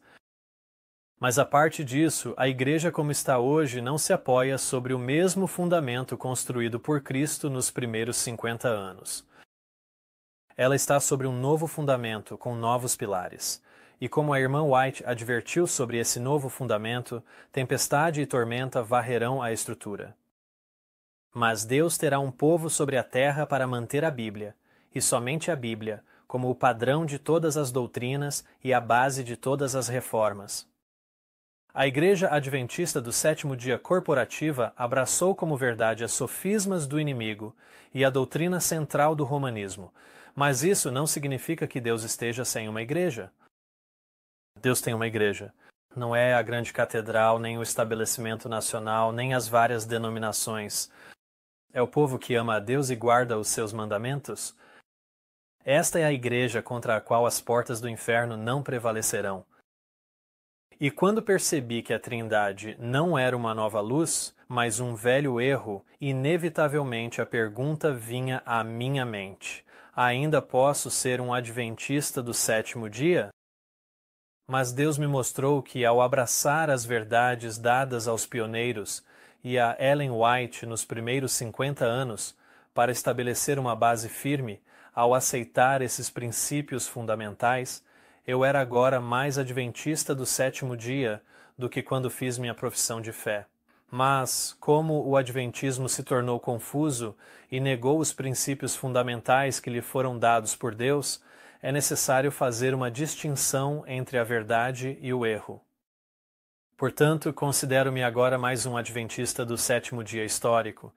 Mas a parte disso, a igreja como está hoje não se apoia sobre o mesmo fundamento construído por Cristo nos primeiros 50 anos. Ela está sobre um novo fundamento, com novos pilares. E como a irmã White advertiu sobre esse novo fundamento, tempestade e tormenta varrerão a estrutura. Mas Deus terá um povo sobre a terra para manter a Bíblia, e somente a Bíblia, como o padrão de todas as doutrinas e a base de todas as reformas. A Igreja Adventista do Sétimo Dia Corporativa abraçou como verdade as sofismas do inimigo e a doutrina central do romanismo, mas isso não significa que Deus esteja sem uma igreja. Deus tem uma igreja. Não é a grande catedral, nem o estabelecimento nacional, nem as várias denominações. É o povo que ama a Deus e guarda os seus mandamentos. Esta é a igreja contra a qual as portas do inferno não prevalecerão. E quando percebi que a Trindade não era uma nova luz, mas um velho erro, inevitavelmente a pergunta vinha à minha mente: ainda posso ser um adventista do sétimo dia? Mas Deus me mostrou que, ao abraçar as verdades dadas aos pioneiros e a Ellen White nos primeiros 50 anos, para estabelecer uma base firme, ao aceitar esses princípios fundamentais, eu era agora mais adventista do sétimo dia do que quando fiz minha profissão de fé. Mas, como o adventismo se tornou confuso e negou os princípios fundamentais que lhe foram dados por Deus, é necessário fazer uma distinção entre a verdade e o erro. Portanto, considero-me agora mais um adventista do sétimo dia histórico.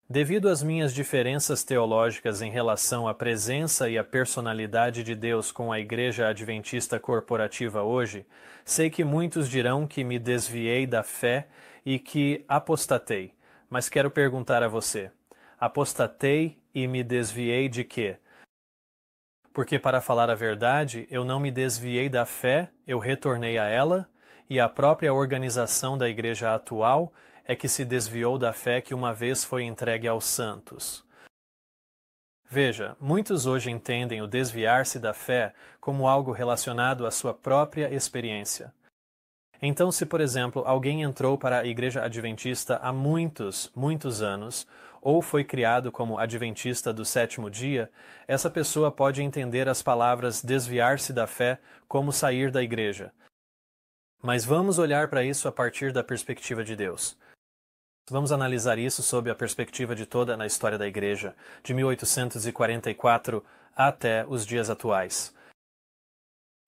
Devido às minhas diferenças teológicas em relação à presença e à personalidade de Deus com a Igreja Adventista Corporativa hoje, sei que muitos dirão que me desviei da fé e que apostatei. Mas quero perguntar a você: apostatei e me desviei de quê? Porque, para falar a verdade, eu não me desviei da fé, eu retornei a ela, e a própria organização da igreja atual é que se desviou da fé que uma vez foi entregue aos santos. Veja, muitos hoje entendem o desviar-se da fé como algo relacionado à sua própria experiência. Então, se, por exemplo, alguém entrou para a igreja adventista há muitos anos, ou foi criado como adventista do sétimo dia, essa pessoa pode entender as palavras desviar-se da fé como sair da igreja. Mas vamos olhar para isso a partir da perspectiva de Deus. Vamos analisar isso sob a perspectiva de toda a história da igreja, de 1844 até os dias atuais.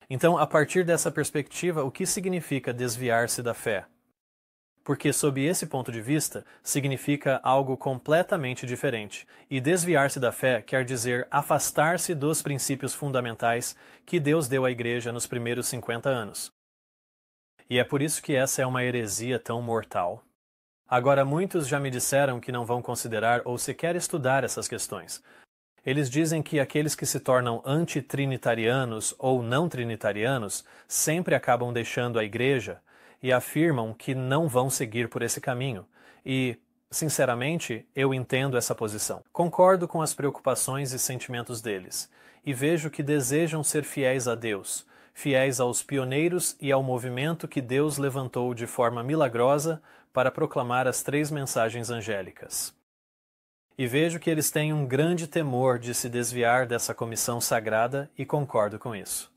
Então, a partir dessa perspectiva, o que significa desviar-se da fé? Porque, sob esse ponto de vista, significa algo completamente diferente. E desviar-se da fé quer dizer afastar-se dos princípios fundamentais que Deus deu à igreja nos primeiros 50 anos. E é por isso que essa é uma heresia tão mortal. Agora, muitos já me disseram que não vão considerar ou sequer estudar essas questões. Eles dizem que aqueles que se tornam antitrinitarianos ou não trinitarianos sempre acabam deixando a igreja e afirmam que não vão seguir por esse caminho. E, sinceramente, eu entendo essa posição. Concordo com as preocupações e sentimentos deles, e vejo que desejam ser fiéis a Deus, fiéis aos pioneiros e ao movimento que Deus levantou de forma milagrosa para proclamar as 3 mensagens angélicas. E vejo que eles têm um grande temor de se desviar dessa comissão sagrada e concordo com isso.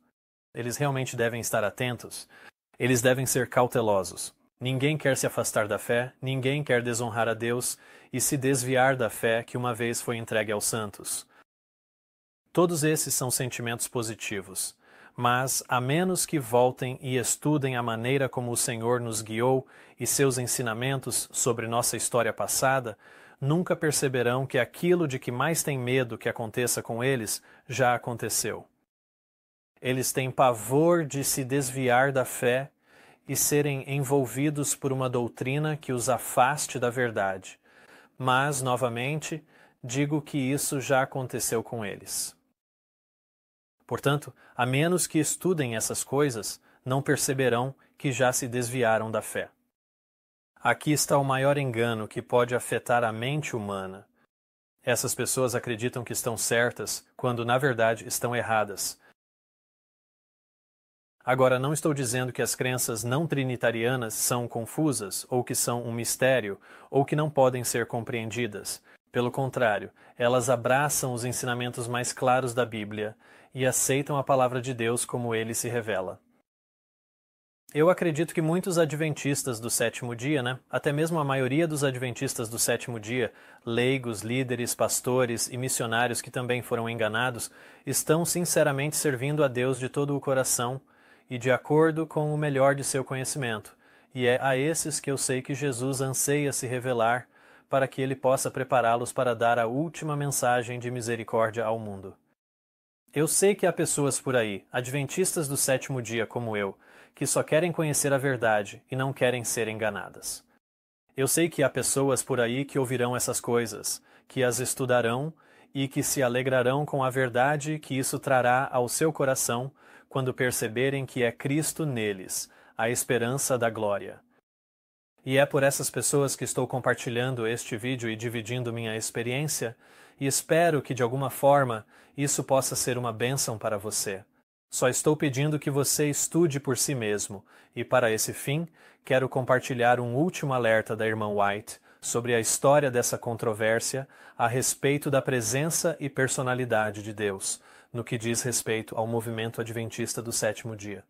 Eles realmente devem estar atentos. Eles devem ser cautelosos. Ninguém quer se afastar da fé, ninguém quer desonrar a Deus e se desviar da fé que uma vez foi entregue aos santos. Todos esses são sentimentos positivos. Mas, a menos que voltem e estudem a maneira como o Senhor nos guiou e seus ensinamentos sobre nossa história passada, nunca perceberão que aquilo de que mais têm medo que aconteça com eles já aconteceu. Eles têm pavor de se desviar da fé e serem envolvidos por uma doutrina que os afaste da verdade. Mas, novamente, digo que isso já aconteceu com eles. Portanto, a menos que estudem essas coisas, não perceberão que já se desviaram da fé. Aqui está o maior engano que pode afetar a mente humana. Essas pessoas acreditam que estão certas, quando na verdade estão erradas. Agora, não estou dizendo que as crenças não trinitarianas são confusas, ou que são um mistério, ou que não podem ser compreendidas. Pelo contrário, elas abraçam os ensinamentos mais claros da Bíblia e aceitam a palavra de Deus como ele se revela. Eu acredito que muitos adventistas do sétimo dia, até mesmo a maioria dos adventistas do sétimo dia, leigos, líderes, pastores e missionários que também foram enganados, estão sinceramente servindo a Deus de todo o coração e de acordo com o melhor de seu conhecimento. E é a esses que eu sei que Jesus anseia se revelar para que ele possa prepará-los para dar a última mensagem de misericórdia ao mundo. Eu sei que há pessoas por aí, adventistas do sétimo dia como eu, que só querem conhecer a verdade e não querem ser enganadas. Eu sei que há pessoas por aí que ouvirão essas coisas, que as estudarão e que se alegrarão com a verdade que isso trará ao seu coração quando perceberem que é Cristo neles, a esperança da glória. E é por essas pessoas que estou compartilhando este vídeo e dividindo minha experiência, e espero que de alguma forma isso possa ser uma bênção para você. Só estou pedindo que você estude por si mesmo, e para esse fim, quero compartilhar um último alerta da irmã White sobre a história dessa controvérsia a respeito da presença e personalidade de Deus, no que diz respeito ao movimento adventista do sétimo dia.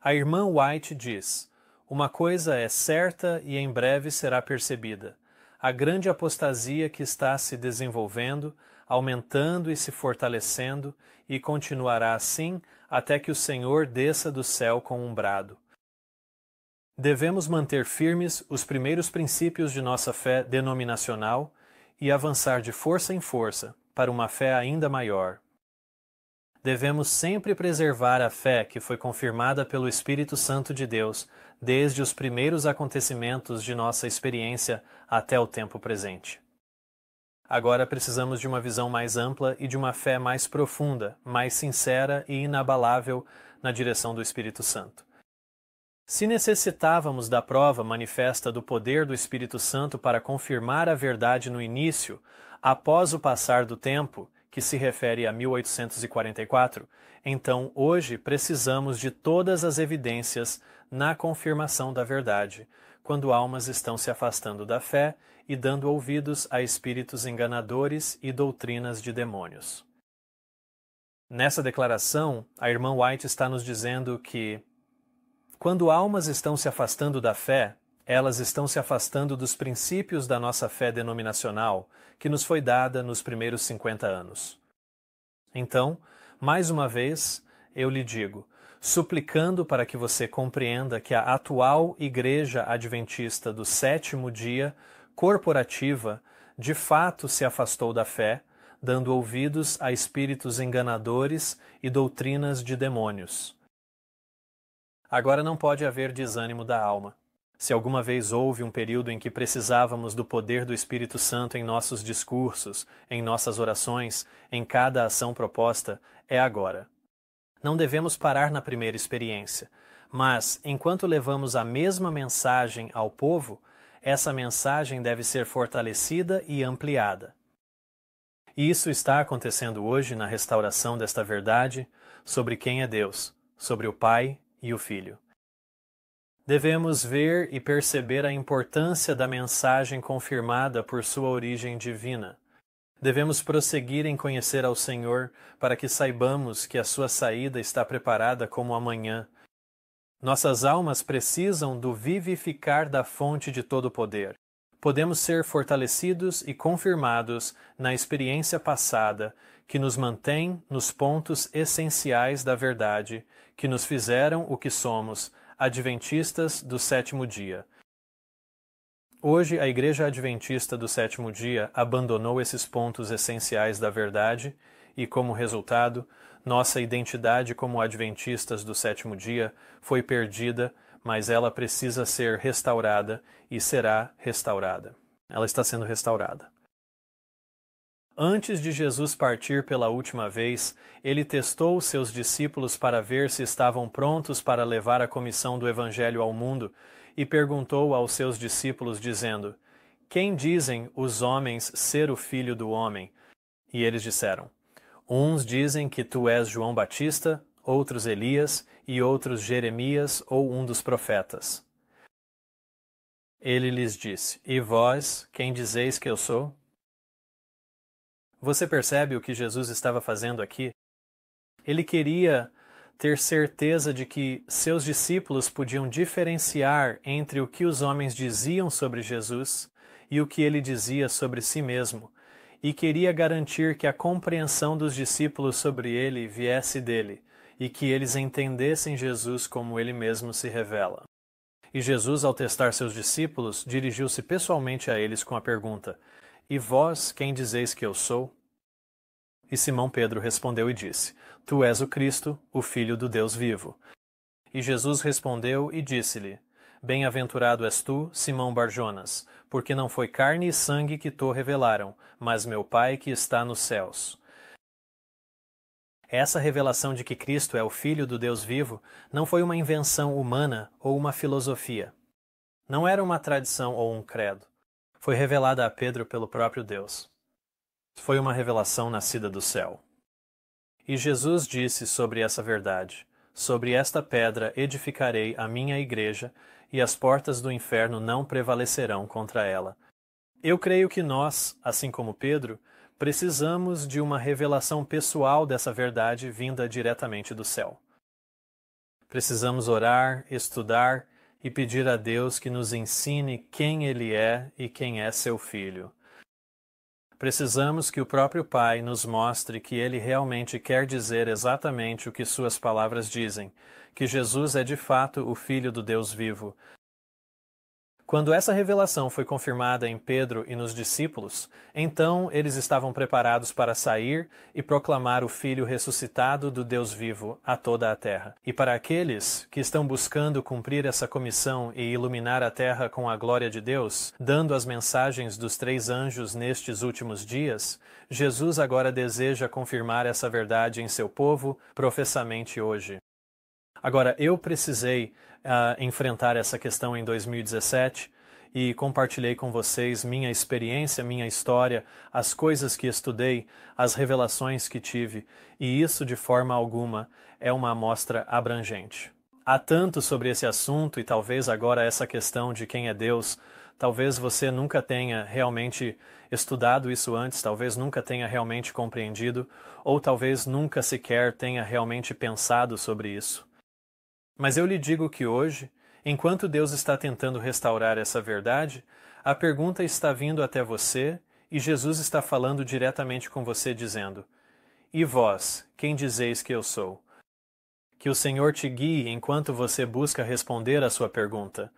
A irmã White diz: uma coisa é certa e em breve será percebida: a grande apostasia que está se desenvolvendo, aumentando e se fortalecendo, e continuará assim até que o Senhor desça do céu com um brado. Devemos manter firmes os primeiros princípios de nossa fé denominacional e avançar de força em força para uma fé ainda maior. Devemos sempre preservar a fé que foi confirmada pelo Espírito Santo de Deus desde os primeiros acontecimentos de nossa experiência até o tempo presente. Agora precisamos de uma visão mais ampla e de uma fé mais profunda, mais sincera e inabalável na direção do Espírito Santo. Se necessitávamos da prova manifesta do poder do Espírito Santo para confirmar a verdade no início, após o passar do tempo, que se refere a 1844, então hoje precisamos de todas as evidências na confirmação da verdade, quando almas estão se afastando da fé e dando ouvidos a espíritos enganadores e doutrinas de demônios. Nessa declaração, a irmã White está nos dizendo que, quando almas estão se afastando da fé, elas estão se afastando dos princípios da nossa fé denominacional, que nos foi dada nos primeiros 50 anos. Então, mais uma vez, eu lhe digo, suplicando para que você compreenda que a atual Igreja Adventista do sétimo dia, corporativa, de fato se afastou da fé, dando ouvidos a espíritos enganadores e doutrinas de demônios. Agora não pode haver desânimo da alma. Se alguma vez houve um período em que precisávamos do poder do Espírito Santo em nossos discursos, em nossas orações, em cada ação proposta, é agora. Não devemos parar na primeira experiência, mas, enquanto levamos a mesma mensagem ao povo, essa mensagem deve ser fortalecida e ampliada. E isso está acontecendo hoje na restauração desta verdade sobre quem é Deus, sobre o Pai e o Filho. Devemos ver e perceber a importância da mensagem confirmada por sua origem divina. Devemos prosseguir em conhecer ao Senhor para que saibamos que a sua saída está preparada como amanhã. Nossas almas precisam do vivificar da fonte de todo poder. Podemos ser fortalecidos e confirmados na experiência passada que nos mantém nos pontos essenciais da verdade, que nos fizeram o que somos, adventistas do sétimo dia. Hoje, a Igreja Adventista do sétimo dia abandonou esses pontos essenciais da verdade e, como resultado, nossa identidade como adventistas do sétimo dia foi perdida, mas ela precisa ser restaurada e será restaurada. Ela está sendo restaurada. Antes de Jesus partir pela última vez, ele testou os seus discípulos para ver se estavam prontos para levar a comissão do Evangelho ao mundo e perguntou aos seus discípulos, dizendo: Quem dizem os homens ser o Filho do Homem? E eles disseram: Uns dizem que tu és João Batista, outros Elias e outros Jeremias ou um dos profetas. Ele lhes disse: E vós, quem dizeis que eu sou? Você percebe o que Jesus estava fazendo aqui? Ele queria ter certeza de que seus discípulos podiam diferenciar entre o que os homens diziam sobre Jesus e o que ele dizia sobre si mesmo, e queria garantir que a compreensão dos discípulos sobre ele viesse dele, e que eles entendessem Jesus como ele mesmo se revela. E Jesus, ao testar seus discípulos, dirigiu-se pessoalmente a eles com a pergunta: E vós, quem dizeis que eu sou? E Simão Pedro respondeu e disse: Tu és o Cristo, o Filho do Deus vivo. E Jesus respondeu e disse-lhe: Bem-aventurado és tu, Simão Barjonas, porque não foi carne e sangue que te revelaram, mas meu Pai que está nos céus. Essa revelação de que Cristo é o Filho do Deus vivo não foi uma invenção humana ou uma filosofia. Não era uma tradição ou um credo. Foi revelada a Pedro pelo próprio Deus. Foi uma revelação nascida do céu. E Jesus disse sobre essa verdade: Sobre esta pedra edificarei a minha igreja, e as portas do inferno não prevalecerão contra ela. Eu creio que nós, assim como Pedro, precisamos de uma revelação pessoal dessa verdade vinda diretamente do céu. Precisamos orar, estudar e pedir a Deus que nos ensine quem Ele é e quem é seu Filho. Precisamos que o próprio Pai nos mostre que Ele realmente quer dizer exatamente o que suas palavras dizem, que Jesus é de fato o Filho do Deus vivo. Quando essa revelação foi confirmada em Pedro e nos discípulos, então eles estavam preparados para sair e proclamar o Filho ressuscitado do Deus vivo a toda a terra. E para aqueles que estão buscando cumprir essa comissão e iluminar a terra com a glória de Deus, dando as mensagens dos 3 anjos nestes últimos dias, Jesus agora deseja confirmar essa verdade em seu povo professamente hoje. Agora, eu precisei enfrentar essa questão em 2017 e compartilhei com vocês minha experiência, minha história, as coisas que estudei, as revelações que tive, e isso de forma alguma é uma amostra abrangente. Há tanto sobre esse assunto e talvez agora essa questão de quem é Deus, talvez você nunca tenha realmente estudado isso antes, talvez nunca tenha realmente compreendido, ou talvez nunca sequer tenha realmente pensado sobre isso. Mas eu lhe digo que hoje, enquanto Deus está tentando restaurar essa verdade, a pergunta está vindo até você e Jesus está falando diretamente com você dizendo: E vós, quem dizeis que eu sou? Que o Senhor te guie enquanto você busca responder a sua pergunta,